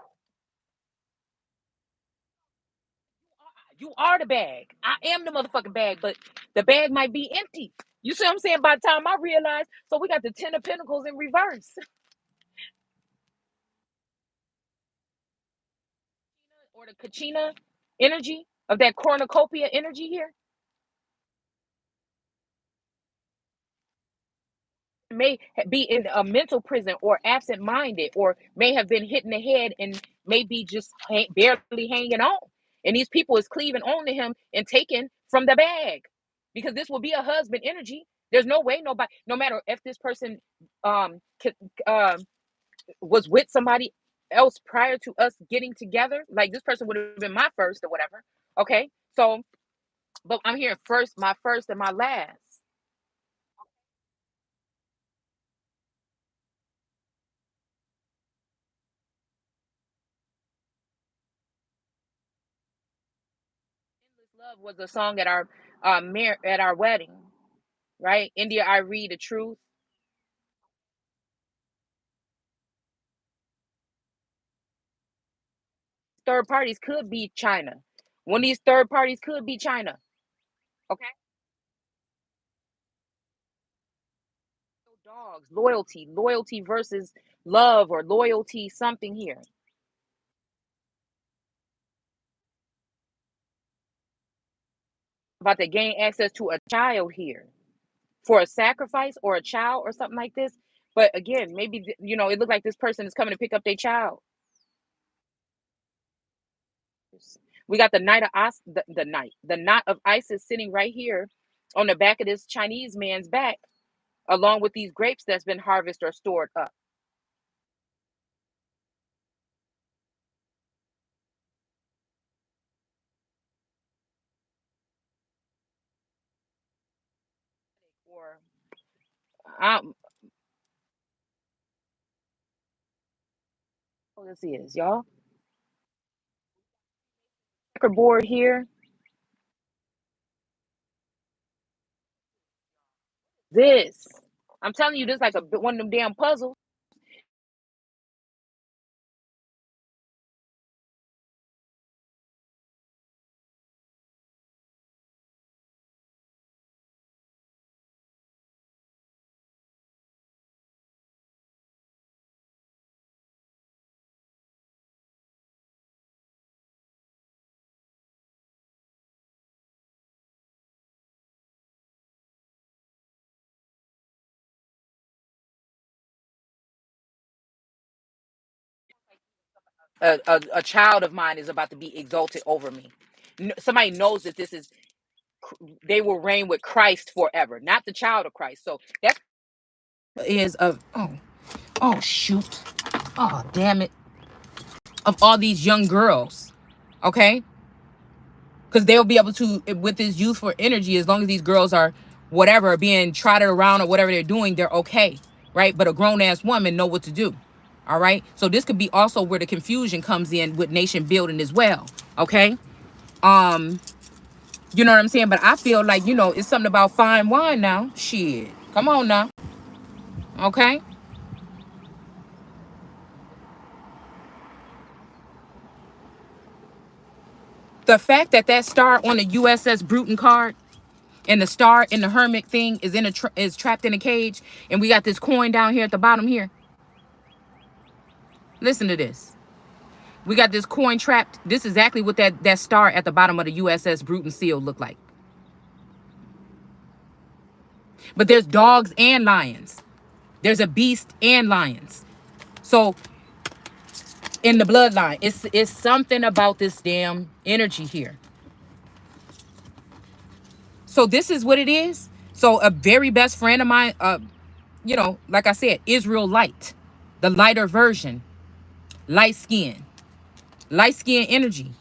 You are the bag. I am the motherfucking bag, but the bag might be empty. You see what I'm saying? By the time I realize, so we got the Ten of Pentacles in reverse. Or the Kachina energy of that cornucopia energy here. May be in a mental prison or absent minded, or may have been hit in the head and maybe just barely hanging on. And these people is cleaving on to him and taking from the bag, because this will be a husband energy. There's no way nobody, no matter if this person um um was with somebody else prior to us getting together, like this person would have been my first or whatever. Okay, so but I'm here first, my first and my last. Endless Love was a song at our at our wedding, right? India, I read the truth. Third parties could be China. One of these third parties could be China. Okay. Dogs, loyalty, loyalty versus love, or loyalty, something here. About to gain access to a child here for a sacrifice or a child or something like this. But again, maybe it looked like this person is coming to pick up their child. We got the knight of the knot of Isis sitting right here on the back of this Chinese man's back, along with these grapes that's been harvested or stored up. Or um, oh, this is y'all checkerboard here. This, I'm telling you, this like one of them damn puzzles. A child of mine is about to be exalted over me. Somebody knows that this is, they will reign with Christ forever, not the child of Christ. So that is of, oh shoot, oh damn it, of all these young girls, okay, because they'll be able to, with this youthful energy, as long as these girls are whatever being trotted around or whatever they're doing, they're okay, right? But a grown-ass woman know what to do. All right, so this could be also where the confusion comes in with nation building as well. Okay, um you know what I'm saying? But I feel like, it's something about fine wine now. Shit, come on now. Okay, the fact that that star on the USS Bruton card and the star in the hermit thing is is trapped in a cage, and we got this coin down here at the bottom here. Listen to this. We got this coin trapped. This is exactly what that star at the bottom of the USS Bruton seal looked like. But there's dogs and lions. There's a beast and lions. So in the bloodline, it's something about this damn energy here. So this is what it is. So a very best friend of mine, like I said, Israel Light, the lighter version, light skin energy.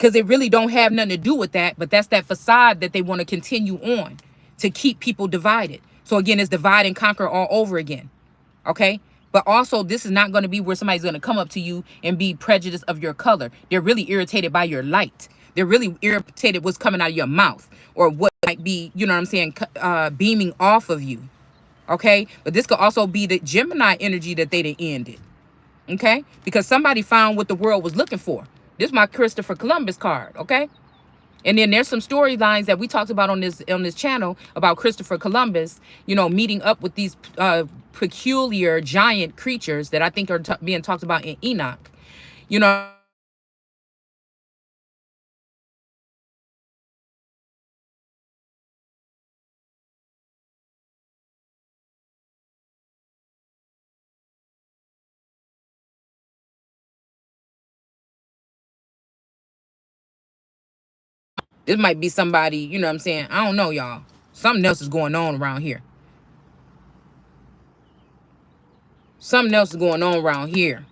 because they really don't have nothing to do with that. But that's that facade that they want to continue on to keep people divided. So again, it's divide and conquer all over again. Okay. But also, this is not going to be where somebody's going to come up to you and be prejudiced of your color. They're really irritated by your light. They're really irritated what's coming out of your mouth, or what might be, you know what I'm saying, beaming off of you. Okay. But this could also be the Gemini energy that they done ended. Okay. Because somebody found what the world was looking for. This is my Christopher Columbus card. Okay. And then there's some storylines that we talked about on this channel about Christopher Columbus, you know, meeting up with these peculiar giant creatures that I think are being talked about in Enoch. You know, this might be somebody, you know what I'm saying? I don't know, y'all. Something else is going on around here. Something else is going on around here.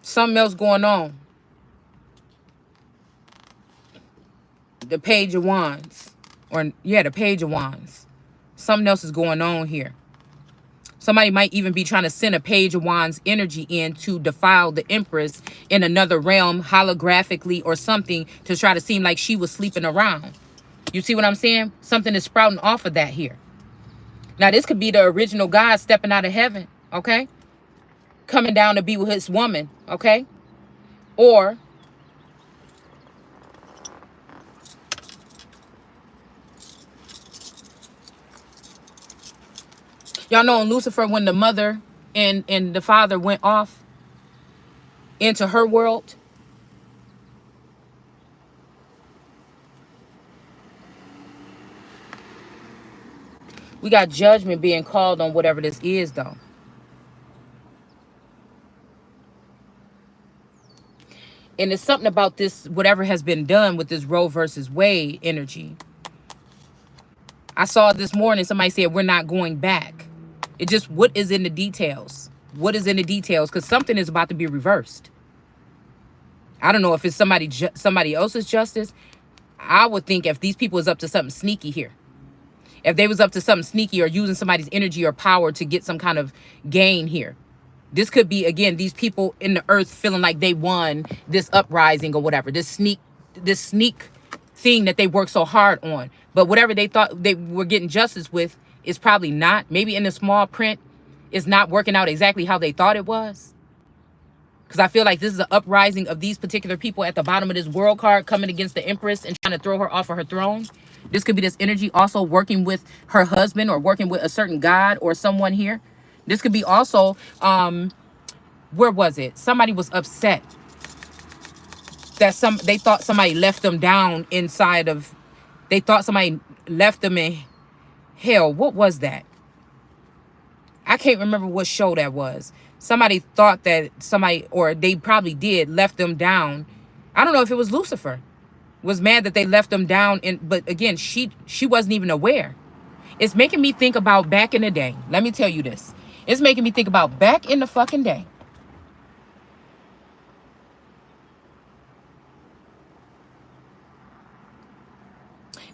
Something else going on. The Page of Wands. Or, yeah, the Page of Wands. Something else is going on here. Somebody might even be trying to send a Page of Wands energy in to defile the Empress in another realm, holographically or something, to try to seem like she was sleeping around. You see what I'm saying? Something is sprouting off of that here. Now, this could be the original God stepping out of heaven, okay? Coming down to be with his woman, okay? Or y'all know in Lucifer, when the mother and the father went off into her world, we got judgment being called on whatever this is, though. And it's something about this, whatever has been done with this Roe versus Wade energy. I saw this morning, somebody said, we're not going back. It just, what is in the details? What is in the details? Because something is about to be reversed. I don't know if it's somebody else's justice. I would think if these people is up to something sneaky here. If they was up to something sneaky or using somebody's energy or power to get some kind of gain here. This could be, again, these people in the earth feeling like they won this uprising or whatever. This sneak thing that they worked so hard on. But whatever they thought they were getting justice with is probably not. Maybe in the small print, it's not working out exactly how they thought it was. Because I feel like this is an uprising of these particular people at the bottom of this world card coming against the Empress and trying to throw her off of her throne. This could be this energy also working with her husband or working with a certain god or someone here. This could be also, where was it? Somebody was upset that they thought somebody left them down inside of, they thought somebody left them in hell. What was that? I can't remember what show that was. Somebody thought that somebody, or they probably did, left them down. I don't know if it was Lucifer. Was mad that they left them down. But again, she wasn't even aware. It's making me think about back in the day. Let me tell you this. It's making me think about back in the fucking day.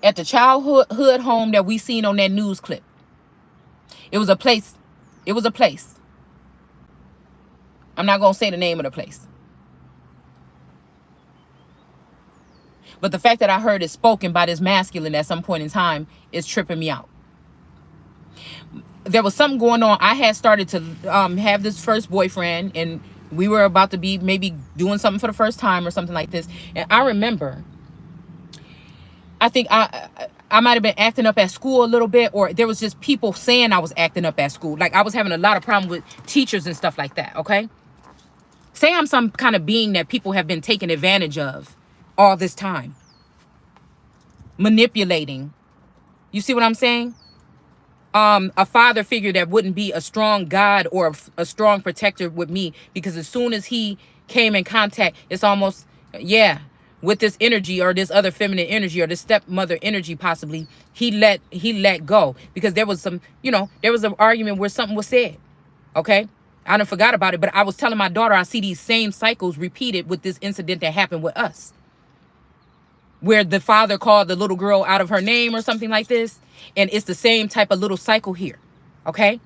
At the childhood home that we seen on that news clip. It was a place. It was a place. I'm not going to say the name of the place. But the fact that I heard it spoken by this masculine at some point in time is tripping me out. There was something going on. I had started to have this first boyfriend, and we were about to be maybe doing something for the first time or something like this. And I remember, I think I might have been acting up at school a little bit, or there was just people saying I was acting up at school. Like I was having a lot of problem with teachers and stuff like that, okay? Say I'm some kind of being that people have been taking advantage of all this time. Manipulating. You see what I'm saying? A father figure that wouldn't be a strong God or a strong protector with me, because as soon as he came in contact, it's almost, yeah, with this energy or this other feminine energy or this stepmother energy, possibly, he let go, because there was some, you know, there was an argument where something was said, okay? I done forgot about it, but I was telling my daughter I see these same cycles repeated with this incident that happened with us, where the father called the little girl out of her name or something like this. And it's the same type of little cycle here. Okay.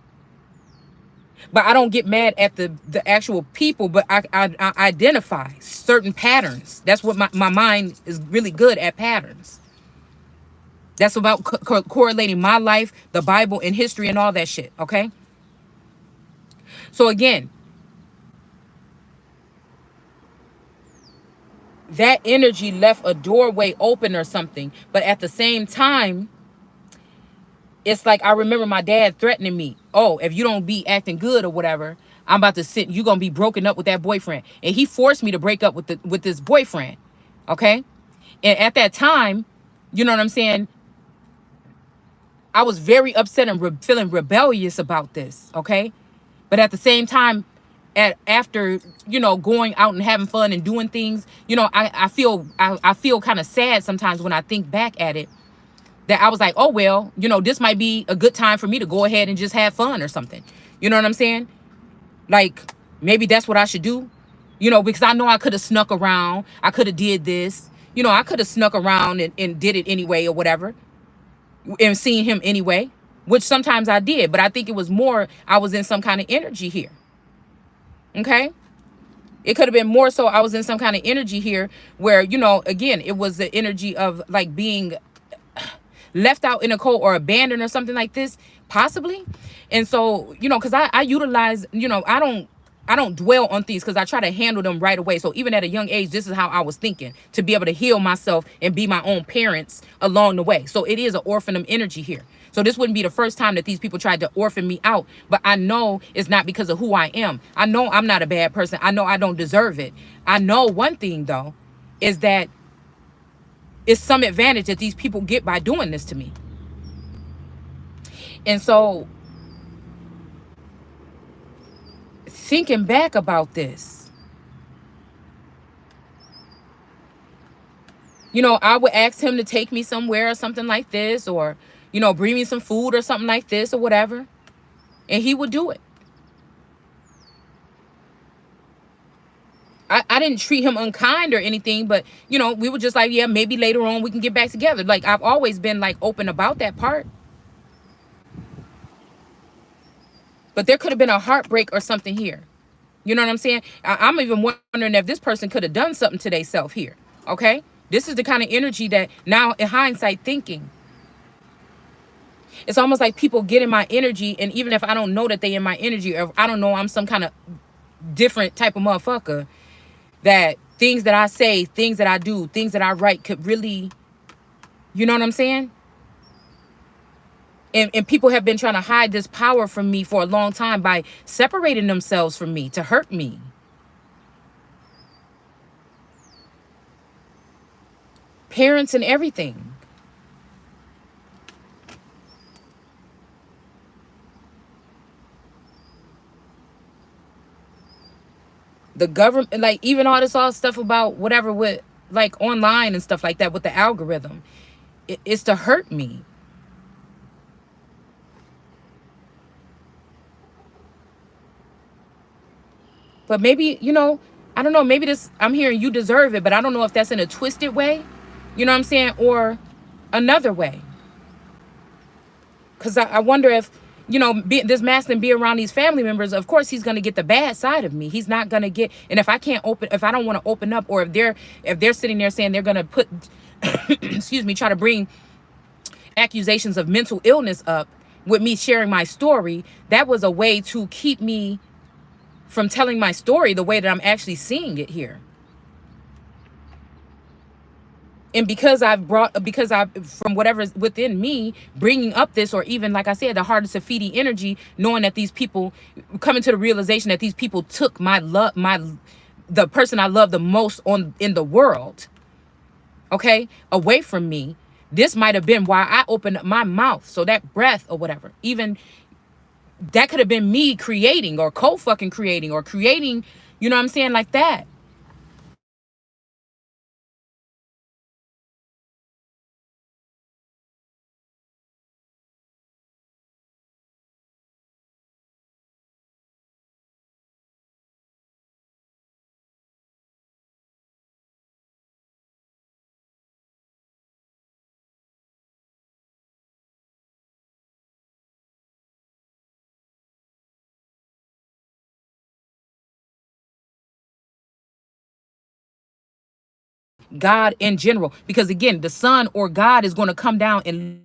But I don't get mad at the actual people, but I identify certain patterns. That's what my mind is really good at, patterns. That's about correlating my life, the Bible, and history and all that shit. Okay. So again, that energy left a doorway open or something. But at the same time, it's like I remember my dad threatening me. Oh, if you don't be acting good or whatever, I'm about to sit. You're gonna be broken up with that boyfriend. And he forced me to break up with this boyfriend. Okay. And at that time, you know what I'm saying? I was very upset and feeling rebellious about this. Okay. But at the same time, after, going out and having fun and doing things, I feel kind of sad sometimes when I think back at it, that I was like, oh, well, this might be a good time for me to go ahead and just have fun or something. You know what I'm saying? Like, maybe that's what I should do, because I know I could have snuck around. I could have did this. I could have snuck around and did it anyway or whatever, and seen him anyway, which sometimes I did. But I think it was more I was in some kind of energy here. Okay. It could have been more so I was in some kind of energy here where, again, it was the energy of like being left out in a cold or abandoned or something like this, possibly. And so, because I utilize, I don't dwell on things because I try to handle them right away. So even at a young age, this is how I was thinking, to be able to heal myself and be my own parents along the way. So it is an orphanum energy here. So this wouldn't be the first time that these people tried to orphan me out. But I know it's not because of who I am. I know I'm not a bad person. I know I don't deserve it. I know one thing, though, is that it's some advantage that these people get by doing this to me. And so thinking back about this, I would ask him to take me somewhere or something like this, or, bring me some food or something like this or whatever. And he would do it. I didn't treat him unkind or anything, but, we were just like, yeah, maybe later on we can get back together. Like, I've always been like open about that part. But there could have been a heartbreak or something here. You know what I'm saying? I'm even wondering if this person could have done something to themselves here. Okay? This is the kind of energy that now, in hindsight, thinking, it's almost like people get in my energy, and even if I don't know that they in my energy, or if I don't know I'm some kind of different type of motherfucker, that things that I say, things that I do, things that I write could really, you know what I'm saying? And people have been trying to hide this power from me for a long time by separating themselves from me to hurt me. Parents and everything. The government, like, even all stuff about whatever with like online and stuff like that with the algorithm, it's to hurt me. But maybe, I don't know, maybe this, I'm hearing you deserve it, but I don't know if that's in a twisted way, you know what I'm saying, or another way. Because I wonder if, this masculine be around these family members, of course he's going to get the bad side of me. He's not going to get, and if I can't open, if I don't want to open up, or if they're sitting there saying they're going to put, excuse me, try to bring accusations of mental illness up with me sharing my story, that was a way to keep me from telling my story the way that I'm actually seeing it here. And because from whatever's within me, bringing up this, or even, like I said, the hardest of feeding energy, knowing that these people, coming to the realization that these people took the person I love the most in the world, okay, away from me. This might have been why I opened up my mouth. So that breath or whatever, even that could have been me creating, or co-fucking creating, or creating, you know what I'm saying, like that. God in general. Because again, the sun or God is going to come down and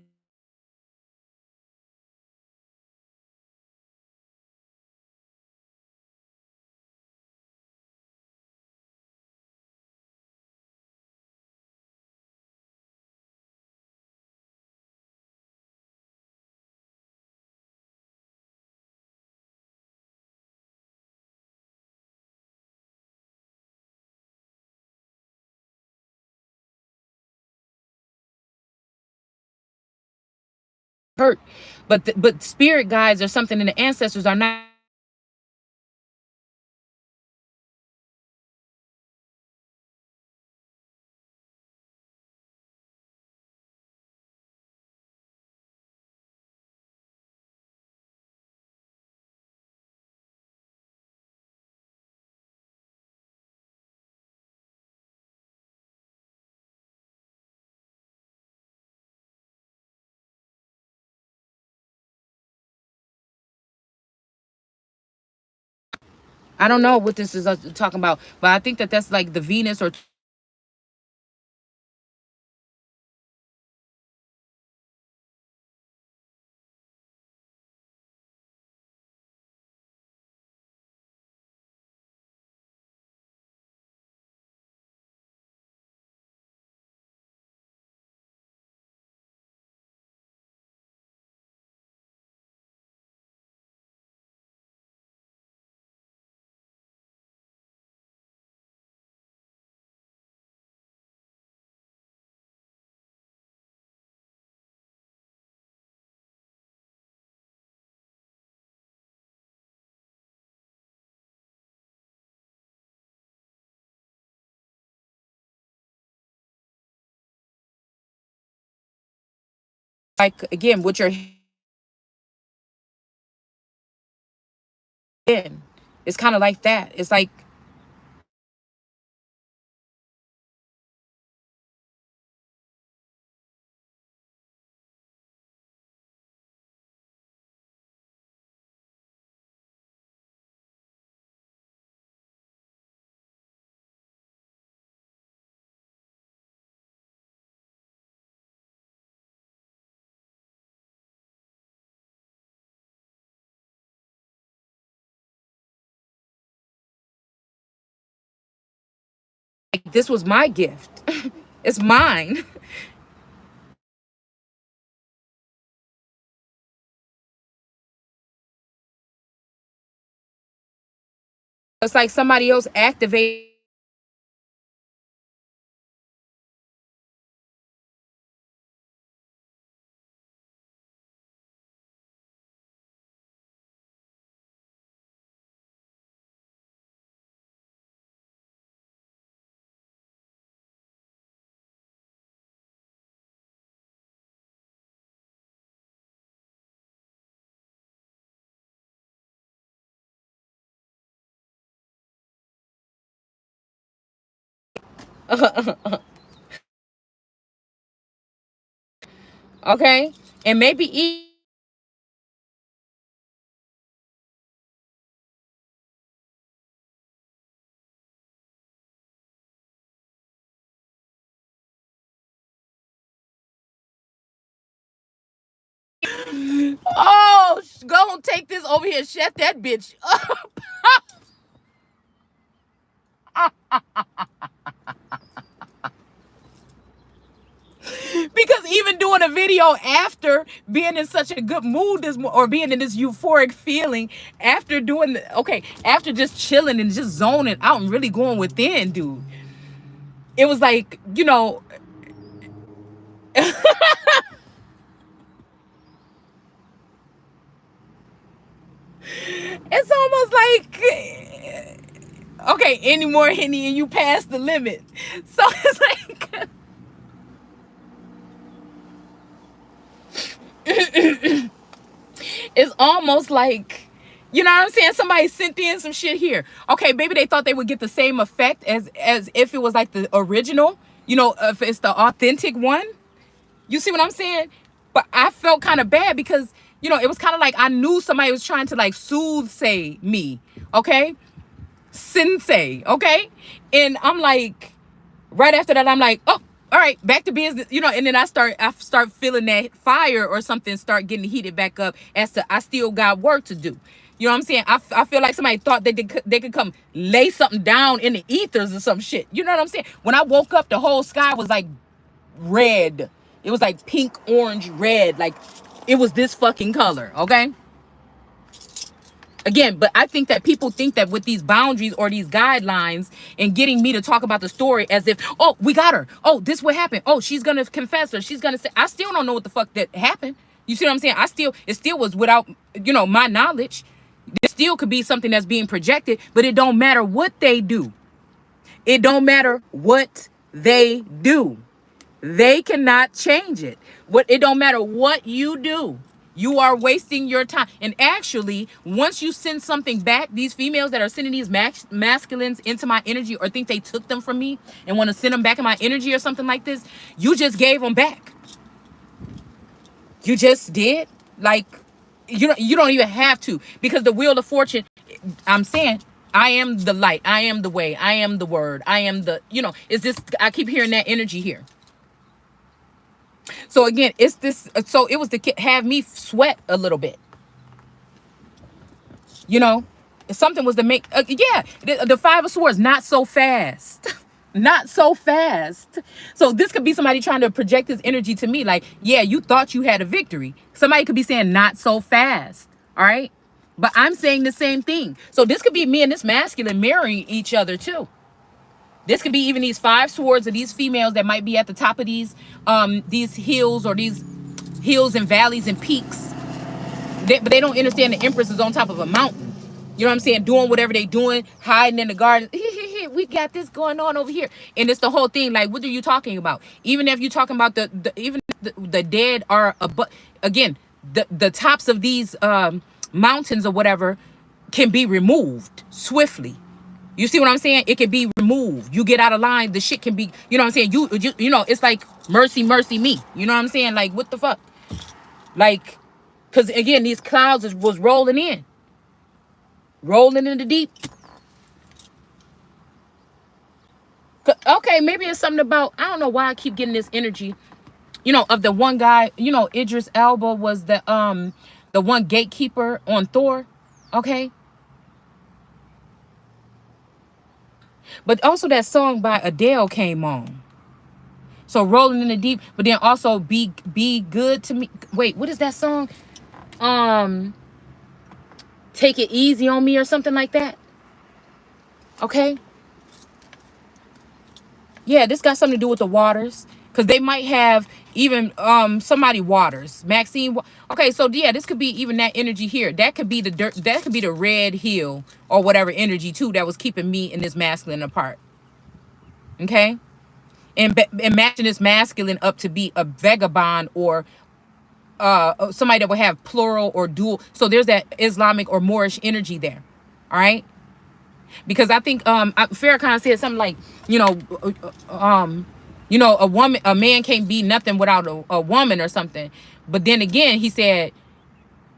hurt. But spirit guides or something, and the ancestors are not I don't know what this is talking about, but I think that that's like the Venus or like again what you're in. It's kind of like that. It's like this was my gift. It's mine. It's like somebody else activate. Okay, and maybe oh, go take this over here, shut that bitch up. Because even doing a video after being in such a good mood or being in this euphoric feeling after doing after just chilling and just zoning out and really going within, dude, it was like, it's almost like okay, any more Henny and you pass the limit. So it's like it's almost like, you know what I'm saying? Somebody sent in some shit here. Okay, maybe they thought they would get the same effect as if it was like the original, if it's the authentic one. You see what I'm saying? But I felt kind of bad because, it was kind of like I knew somebody was trying to like soothsay me. Okay? Sensei. Okay? And I'm like, Right after that, I'm like, oh, all right, back to business, you know. And then I start feeling that fire or something start getting heated back up as to I still got work to do. You know what I'm saying? I feel like somebody thought that they could come lay something down in the ethers or some shit. You know what I'm saying? When I woke up, the whole sky was like red. It was like pink, orange, red. Like it was this fucking color. Okay. Again, but I think that people think that with these boundaries or these guidelines and getting me to talk about the story as if, oh, we got her. Oh, this what happened. Oh, she's gonna confess or she's gonna say. I still don't know what the fuck that happened. You see what I'm saying? It still was without, my knowledge. There still could be something that's being projected, but it don't matter what they do. It don't matter what they do. They cannot change it. It don't matter what you do. You are wasting your time. And actually, once you send something back, these females that are sending these masculines into my energy or think they took them from me and want to send them back in my energy or something like this, you just gave them back. You just did. Like, you don't even have to, because the wheel of fortune, I'm saying, I am the light. I am the way. I am the word. I am the, is this, I keep hearing that energy here. So again, it's this. So it was to have me sweat a little bit. You know, something was to make. Yeah, the Five of Swords, not so fast. Not so fast. So this could be somebody trying to project this energy to me. Like, yeah, you thought you had a victory. Somebody could be saying not so fast. All right. But I'm saying the same thing. So this could be me and this masculine marrying each other too. This could be even these Five Swords or these females that might be at the top of these hills or these hills and valleys and peaks. But they don't understand the Empress is on top of a mountain. You know what I'm saying? Doing whatever they doing, hiding in the garden. We got this going on over here. And it's the whole thing. Like, what are you talking about? Even if you're talking about even the dead are, again, the tops of these mountains or whatever can be removed swiftly. You see what I'm saying? It can be removed. You get out of line, the shit can be, you know what I'm saying? It's like mercy, mercy me. You know what I'm saying? Like, what the fuck? Like, because again, these clouds was rolling in the deep. Okay, maybe it's something about, I don't know why I keep getting this energy, of the one guy, Idris Elba was the one gatekeeper on Thor. Okay. But also that song by Adele came on. So rolling in the deep, but then also be good to me. Wait, what is that song? Take it easy on me or something like that. Okay. Yeah, this got something to do with the waters, because they might have even somebody waters Maxine. Okay, so yeah, this could be even that energy here. That could be the dirt. That could be the red hill or whatever energy too that was keeping me and this masculine apart. Okay. And imagine this masculine up to be a vagabond or somebody that would have plural or dual. So there's that Islamic or Moorish energy there. All right. Because I think Farrakhan said something like, a man can't be nothing without a woman or something. But then again, he said,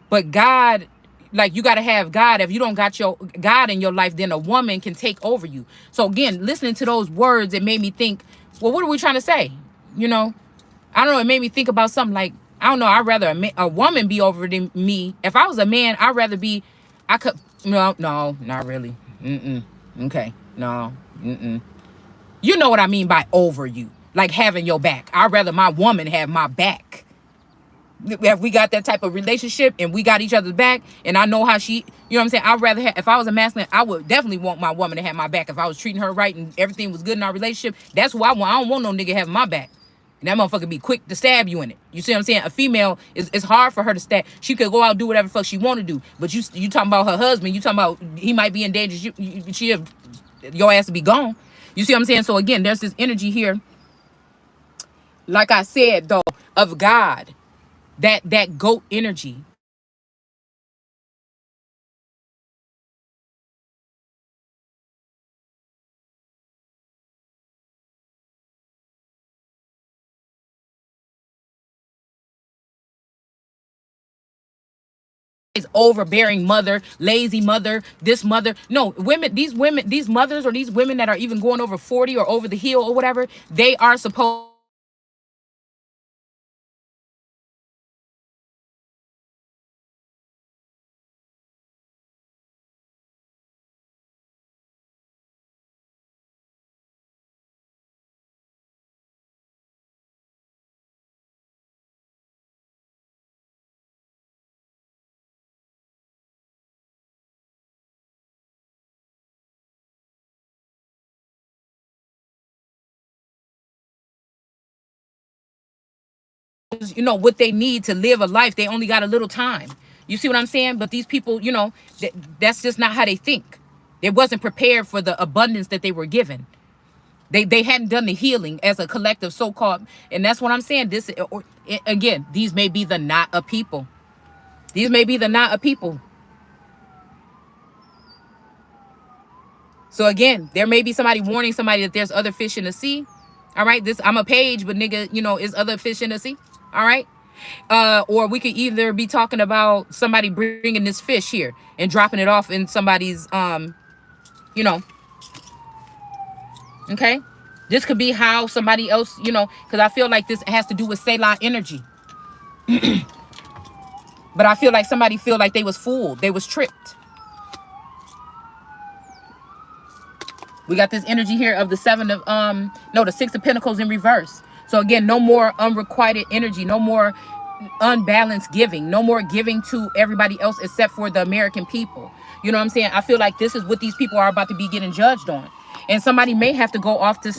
but God, like, you got to have God. If you don't got your God in your life, then a woman can take over you. So again, listening to those words, it made me think, well, what are we trying to say? I don't know. It made me think about something like, I don't know. I'd rather a woman be over than me. If I was a man, I'd rather be, I could, no, not really. Okay. No. You know what I mean by over you, like having your back. I'd rather my woman have my back. If we got that type of relationship and we got each other's back and I know how she, you know what I'm saying? I'd rather have, if I was a masculine, I would definitely want my woman to have my back. If I was treating her right and everything was good in our relationship, that's who I want. I don't want no nigga having my back. And that motherfucker be quick to stab you in it. You see what I'm saying? A female, it's hard for her to stab. She could go out and do whatever the fuck she want to do. But you talking about her husband, you talking about he might be in danger. Your ass to be gone. You see what I'm saying? So again, there's this energy here, like I said, though, of God. That goat energy. overbearing mother, lazy mother, this mother. No, women, these mothers or these women that are even going over 40 or over the hill or whatever, they are supposed, what they need to live a life. They only got a little time. You see what I'm saying? But these people, that's just not how they think. They wasn't prepared for the abundance that they were given. They hadn't done the healing as a collective, so-called. And that's what I'm saying. Again, these may be the not a people. These may be the not a people. So again, there may be somebody warning somebody that there's other fish in the sea. All right, I'm a page, but nigga, is other fish in the sea. All right. Or we could either be talking about somebody bringing this fish here and dropping it off in somebody's, you know, okay. This could be how somebody else, because I feel like this has to do with 𝑘𝑡 energy. But I feel like somebody feel like they was fooled. They was tricked. We got this energy here of the the 6 of Pentacles in reverse. So again, no more unrequited energy, no more unbalanced giving, no more giving to everybody else except for the American people. You know what I'm saying? I feel like this is what these people are about to be getting judged on. And somebody may have to go off to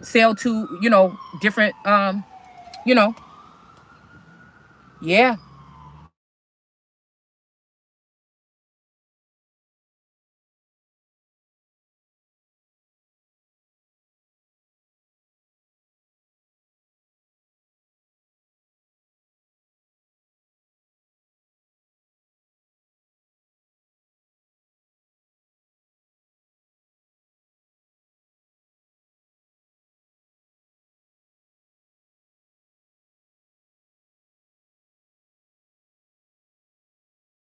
sell to, different, you know, yeah.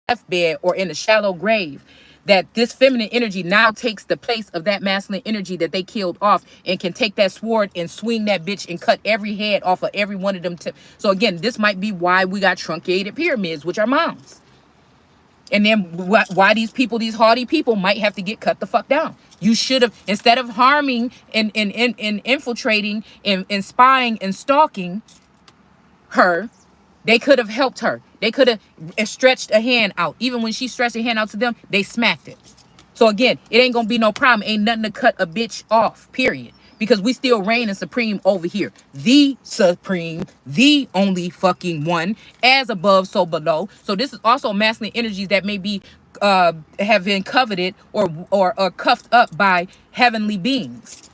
Deathbed or in a shallow grave, that this feminine energy now takes the place of that masculine energy that they killed off and can take that sword and swing that bitch and cut every head off of every one of them. So again, this might be why we got truncated pyramids, which are mounds. And then why these people, these haughty people, might have to get cut the fuck down. You should have, instead of harming and infiltrating and spying and stalking her, they could have helped her. They could have stretched a hand out. Even when she stretched a hand out to them, they smacked it. So again, it ain't gonna be no problem. Ain't nothing to cut a bitch off, period. Because we still reign and supreme over here. The supreme, the only fucking one, as above, so below. So this is also masculine energies that may be have been coveted or cuffed up by heavenly beings.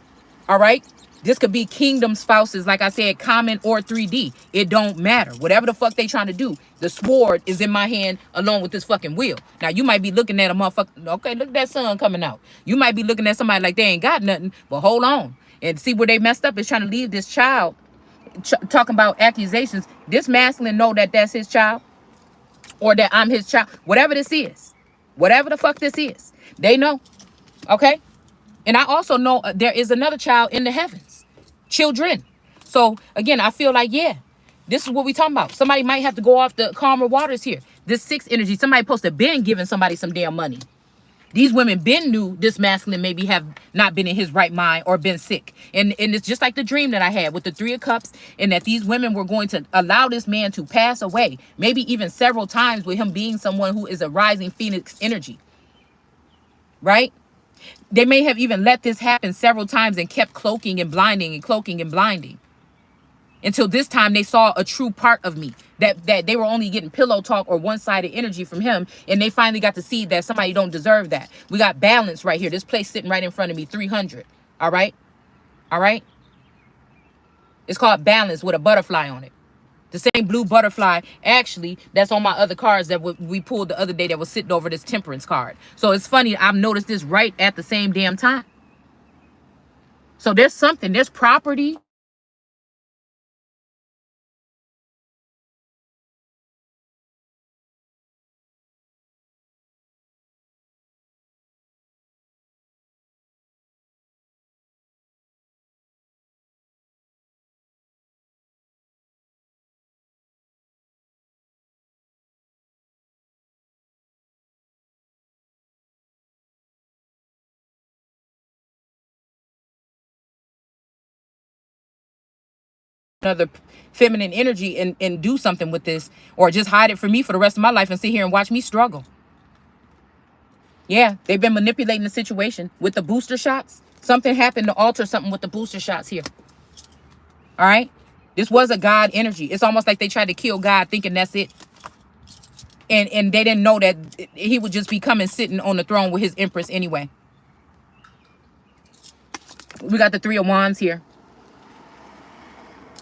All right. This could be kingdom spouses, like I said, common or 3D. It don't matter. Whatever the fuck they trying to do, the sword is in my hand along with this fucking wheel. Now, you might be looking at a motherfucker. Okay, look at that sun coming out. You might be looking at somebody like they ain't got nothing, but hold on. And see where they messed up is trying to leave this child, talking about accusations. This masculine know that that's his child or that I'm his child. Whatever this is. Whatever the fuck this is. They know. Okay? And I also know there is another child in the heavens. Children. So, again, I feel like, yeah, this is what we talking about. Somebody might have to go off the calmer waters here. This 6 energy, somebody supposed to been giving somebody some damn money. These women been knew this masculine maybe have not been in his right mind or been sick. And it's just like the dream that I had with the 3 of Cups, and that these women were going to allow this man to pass away, maybe even several times, with him being someone who is a rising phoenix energy. Right? They may have even let this happen several times and kept cloaking and blinding and cloaking and blinding until this time they saw a true part of me, that they were only getting pillow talk or one-sided energy from him, and they finally got to see that somebody don't deserve that. We got balance right here. This place sitting right in front of me, 300. All right. All right. It's called balance with a butterfly on it. The same blue butterfly, actually, that's on my other cards that we pulled the other day that was sitting over this temperance card. So it's funny, I've noticed this right at the same damn time. So there's property. another feminine energy and do something with this, or just hide it from me for the rest of my life and sit here and watch me struggle. Yeah, they've been manipulating the situation with the booster shots. Something happened to alter something with the booster shots here. All right. This was a God energy. It's almost like they tried to kill God thinking that's it. And they didn't know that he would just be coming sitting on the throne with his empress anyway. We got the Three of Wands here.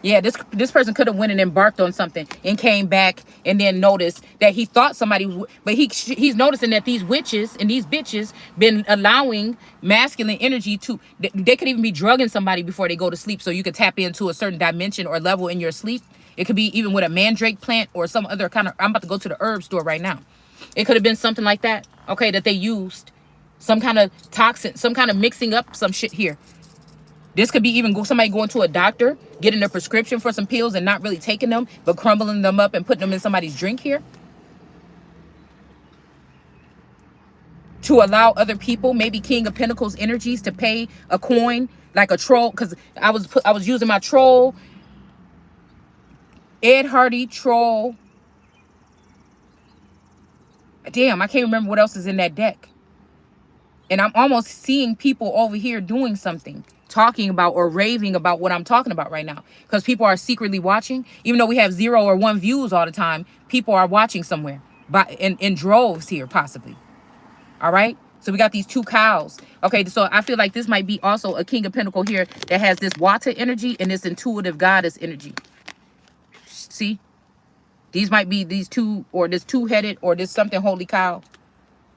Yeah, this person could have went and embarked on something and came back and then noticed that he thought somebody, but he's noticing that these witches and these bitches been allowing masculine energy to, they could even be drugging somebody before they go to sleep so you could tap into a certain dimension or level in your sleep. It could be even with a mandrake plant or some other kind of, I'm about to go to the herb store right now. It could have been something like that, okay, that they used. Some kind of toxin, some kind of mixing up some shit here. This could be even somebody going to a doctor, getting a prescription for some pills and not really taking them, but crumbling them up and putting them in somebody's drink here. To allow other people, maybe King of Pentacles energies, to pay a coin, like a troll, because I was using my troll, 𝑔𝒃𝑎𝓁𝑒. Damn, I can't remember what else is in that deck. And I'm almost seeing people over here doing something, talking about or raving about what I'm talking about right now, because people are secretly watching. Even though we have 0 or 1 views all the time, people are watching somewhere, in droves here, possibly. All right, so we got these 2 cows. Okay, so I feel like this might be also a King of Pentacles here that has this water energy and this intuitive goddess energy. See, these might be these two, or this 2-headed, or this something holy cow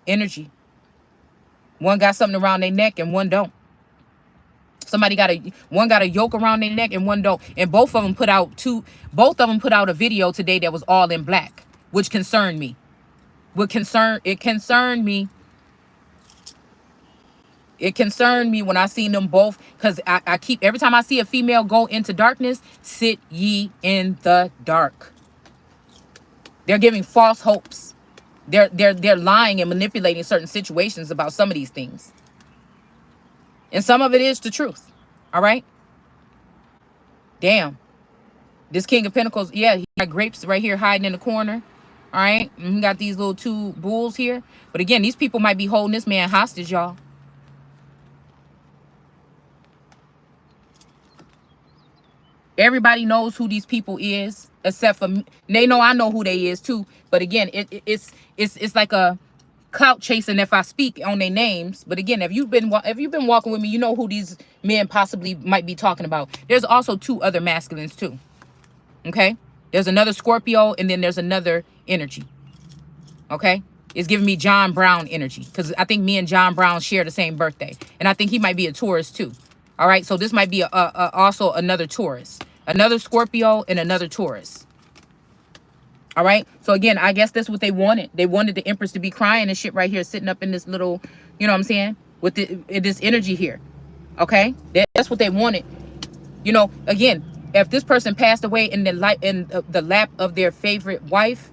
energy. One got something around their neck and one don't. One got a yoke around their neck and one don't. And both of them put out a video today that was all in black, which concerned me. It concerned me. It concerned me when I seen them both, because I keep, every time I see a female go into darkness, sit ye in the dark. They're giving false hopes. They're lying and manipulating certain situations about some of these things. And some of it is the truth. All right. Damn. This King of Pentacles, yeah, he got grapes right here hiding in the corner. All right. And he got these little 2 bulls here. But again, these people might be holding this man hostage, y'all. Everybody knows who these people is, except for me. They know I know who they is too. But again, it's like a clout chasing if I speak on their names. But again, if you've been walking with me, you know who these men possibly might be talking about. There's also 2 other masculines too. Okay, there's another Scorpio, and then there's another energy. Okay, it's giving me John Brown energy, because I think me and John Brown share the same birthday, and I think he might be a Taurus too. All right, so this might be also another Taurus, another Scorpio, and another Taurus. All right, so again, I guess that's what they wanted. They wanted the Empress to be crying and shit right here, sitting up in this little, you know what I'm saying, with this energy here. Okay, that's what they wanted. You know, again, if this person passed away in the lap of their favorite wife,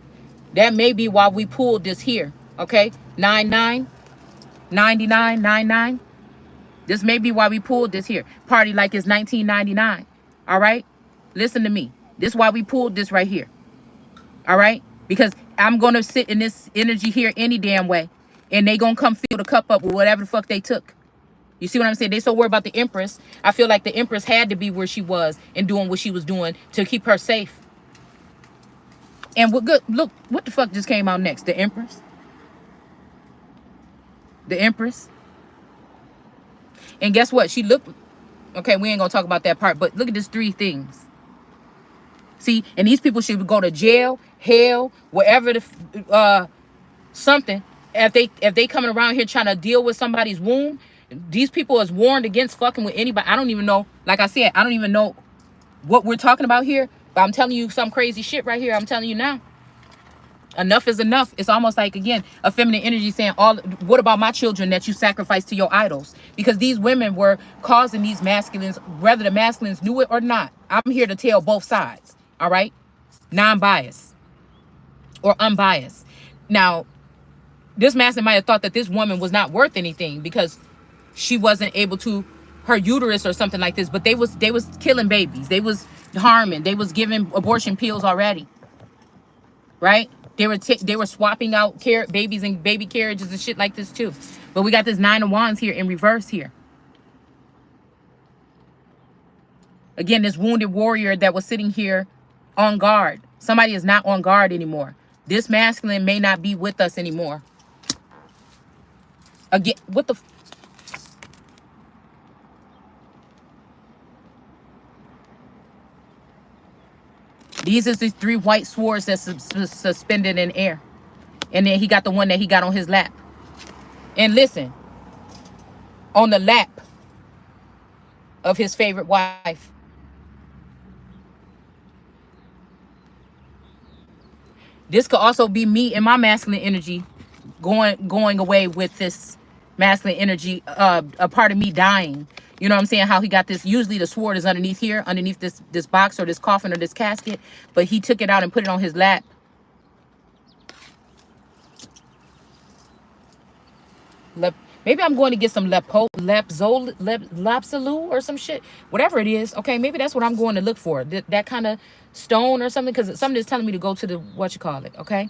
that may be why we pulled this here. Okay, 99, 99, 99. This may be why we pulled this here. Party like it's 1999. All right, listen to me. This is why we pulled this right here. All right, because I'm gonna sit in this energy here any damn way, and they gonna come fill the cup up with whatever the fuck they took. You see what I'm saying? They so worried about the Empress. I feel like the Empress had to be where she was and doing what she was doing to keep her safe. And what good? Look, what the fuck just came out next? The Empress. The Empress. And guess what? She looked. Okay, we ain't gonna talk about that part. But look at this 3 things. See, and these people should go to jail, hell, wherever the something. If they coming around here trying to deal with somebody's womb, these people is warned against fucking with anybody. I don't even know. Like I said, I don't even know what we're talking about here. But I'm telling you some crazy shit right here. I'm telling you now. Enough is enough. It's almost like, again, a feminine energy saying, what about my children that you sacrificed to your idols? Because these women were causing these masculines, whether the masculines knew it or not. I'm here to tell both sides. All right, non-biased or unbiased. Now, this masculine might have thought that this woman was not worth anything because she wasn't able to, her uterus or something like this. But they was killing babies. They was harming. They was giving abortion pills already, right? They were swapping out babies and baby carriages and shit like this too. But we got this 9 of Wands here in reverse here. Again, this wounded warrior that was sitting here on guard. Somebody is not on guard anymore. This masculine may not be with us anymore. Again, what the... These is these 3 white swords that's suspended in air. And then he got the one that he got on his lap. And listen, on the lap of his favorite wife. This could also be me and my masculine energy going away with this masculine energy, a part of me dying. You know what I'm saying? How he got this. Usually the sword is underneath here, underneath this box or this coffin or this casket, but he took it out and put it on his lap. Maybe I'm going to get some 𝘍𝘢𝘤𝘢𝘐 or some shit, whatever it is. Okay, maybe that's what I'm going to look for. That kind of stone or something, because something is telling me to go to the okay.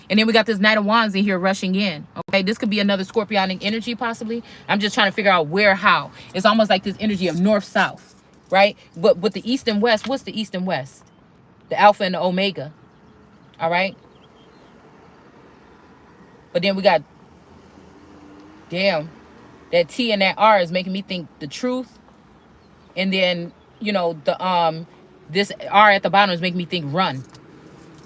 And then we got this Knight of Wands in here rushing in. Okay, this could be another scorpionic energy possibly. I'm just trying to figure out where, how. It's almost like this energy of north south, right? But with the east and west, what's the east and west? The alpha and the omega. All right. But then we got, damn, that T and that R is making me think the truth. And then, you know, the this R at the bottom is making me think run.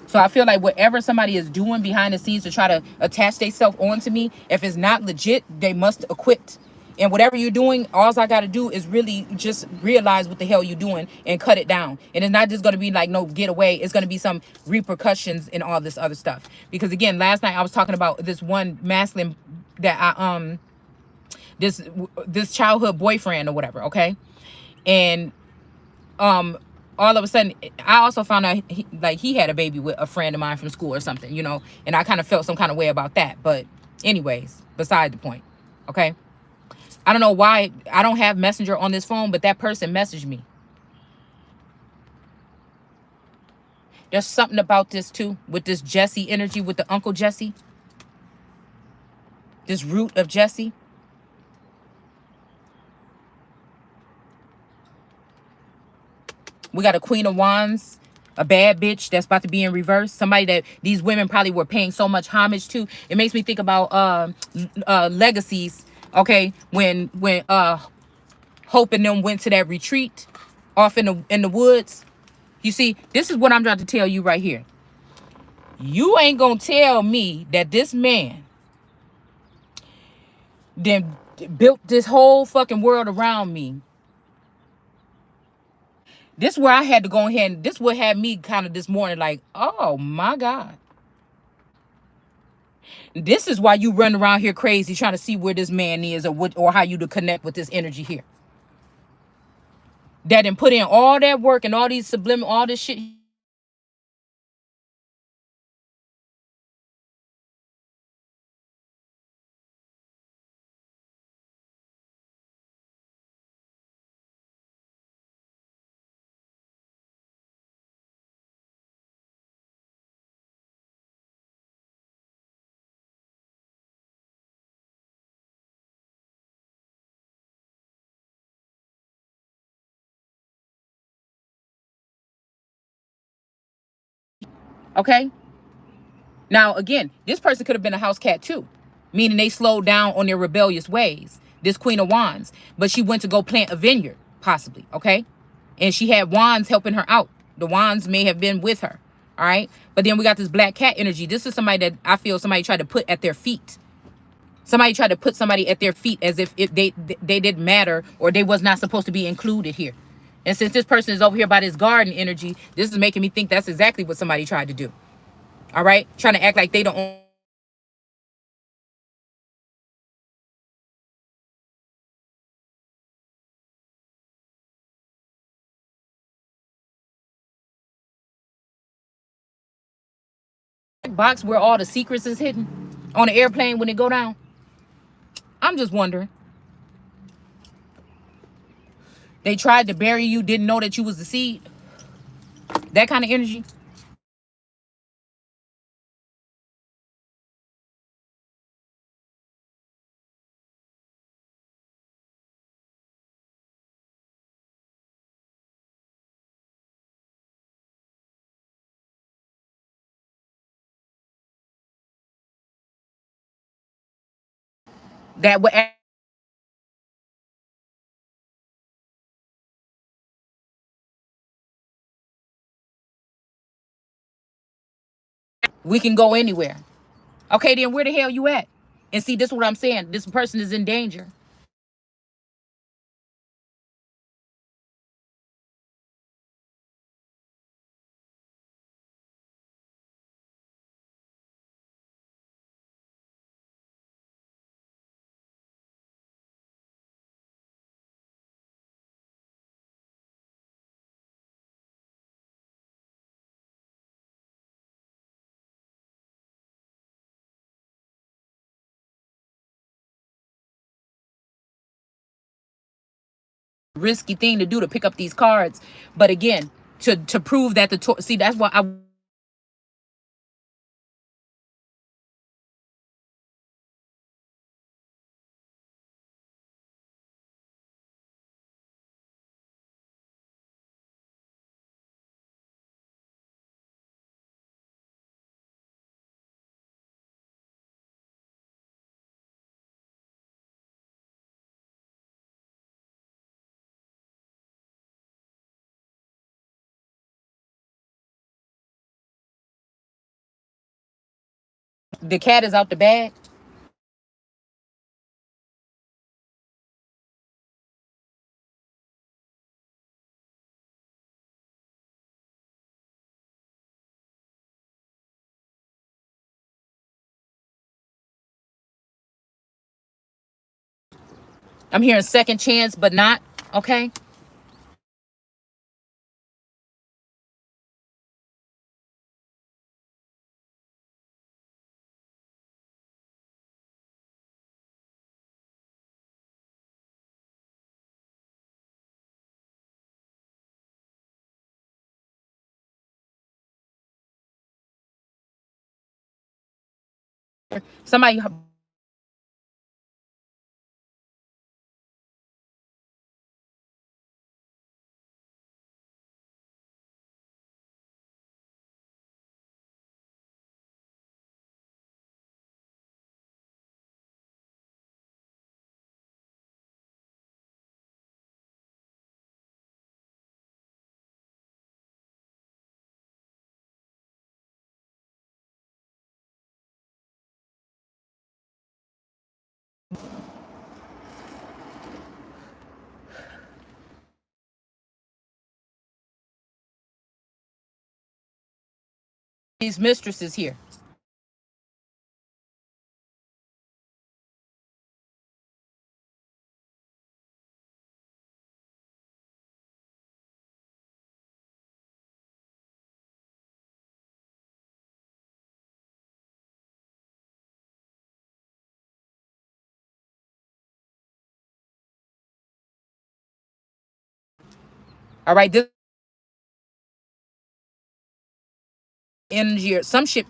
So I feel like whatever somebody is doing behind the scenes to try to attach themselves onto me, if it's not legit, they must acquit. And whatever you're doing, all I got to do is really just realize what the hell you're doing and cut it down. And it's not just going to be like, no, get away. It's going to be some repercussions and all this other stuff. Because again, last night I was talking about this one masculine that I, this childhood boyfriend or whatever. Okay. And, all of a sudden, I also found out he had a baby with a friend of mine from school or something, you know, and I kind of felt some kind of way about that. But anyways, beside the point, okay? I don't know why I don't have Messenger on this phone, but that person messaged me. There's something about this too, with this Jesse energy, with the Uncle Jesse, this root of Jesse. We got a Queen of Wands, a bad bitch that's about to be in reverse. Somebody that these women probably were paying so much homage to. It makes me think about legacies. Okay, when Hope and them went to that retreat off in the woods. You see, this is what I'm trying to tell you right here. You ain't gonna tell me that this man then built this whole fucking world around me. This is where I had to go ahead, and this what had me kind of this morning like, oh my God. This is why you run around here crazy trying to see where this man is or how you to connect with this energy here. That and put in all that work and all these subliminal, all this shit. Okay. Now, again, this person could have been a house cat too, meaning they slowed down on their rebellious ways. This Queen of Wands, but she went to go plant a vineyard, possibly. Okay. And she had wands helping her out. The wands may have been with her. All right. But then we got this black cat energy. This is somebody that I feel somebody tried to put at their feet. Somebody tried to put somebody at their feet as if they didn't matter or they was not supposed to be included here. And since this person is over here by this garden energy, this is making me think that's exactly what somebody tried to do. All right. Trying to act like they don't own box where all the secrets is hidden on the airplane when they go down. I'm just wondering. They tried to bury you, didn't know that you was the seed. That kind of energy. That would, we can go anywhere. Okay, then where the hell you at? And see, this is what I'm saying. This person is in danger. Risky thing to do to pick up these cards. But again, to prove that see, that's why I. The cat is out the bag. I'm hearing second chance, but not. Okay. Somebody. These mistresses here. All right. This energy or some shit.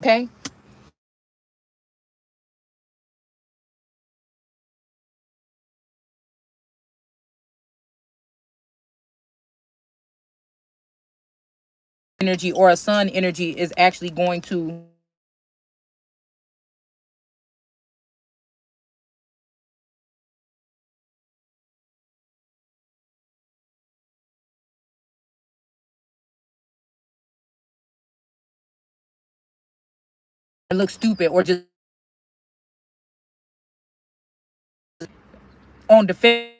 Okay. Energy or a sun energy is actually going to. look stupid or just on defense.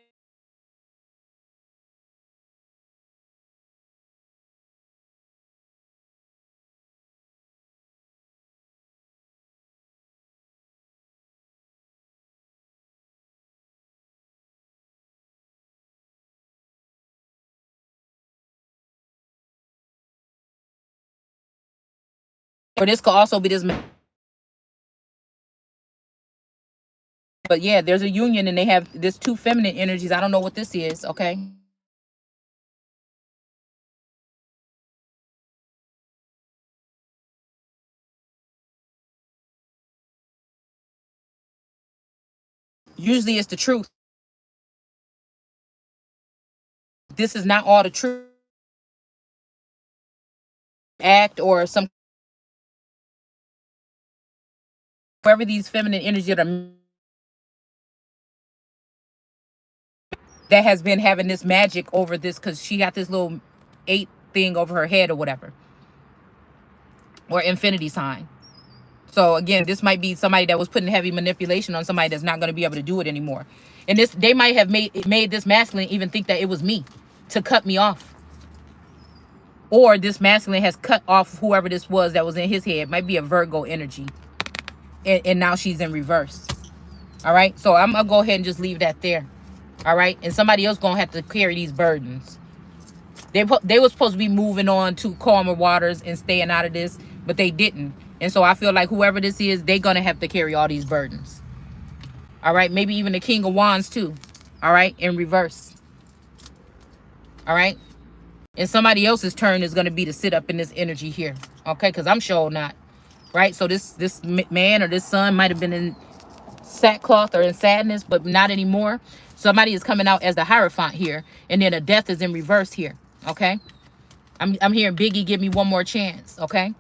Or this could also be this. But yeah, there's a union and they have this two feminine energies. I don't know what this is, okay? Usually it's the truth. This is not all the truth. Act or some wherever these feminine energies that has been having this magic over this because she got this little 8 thing over her head or whatever. Or infinity sign. So again, this might be somebody that was putting heavy manipulation on somebody that's not going to be able to do it anymore. And this, they might have made this masculine even think that it was me to cut me off. Or this masculine has cut off whoever this was that was in his head. Might be a Virgo energy. And now she's in reverse. All right. So I'm going to go ahead and just leave that there. All right. And somebody else going to have to carry these burdens. They were supposed to be moving on to calmer waters and staying out of this, but they didn't. And so I feel like whoever this is, they're going to have to carry all these burdens. All right. Maybe even the King of Wands too. All right. In reverse. All right. And somebody else's turn is going to be to sit up in this energy here. Okay. Because I'm sure not. Right. So this man or this son might have been in sackcloth or in sadness, but not anymore. Somebody is coming out as the Hierophant here. And then a death is in reverse here. Okay. I'm hearing Biggie, give me one more chance. Okay.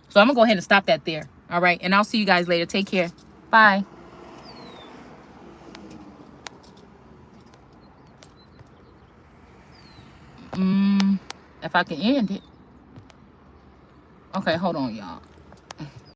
So I'm going to go ahead and stop that there. All right. And I'll see you guys later. Take care. Bye. If I can end it. Okay, hold on, y'all.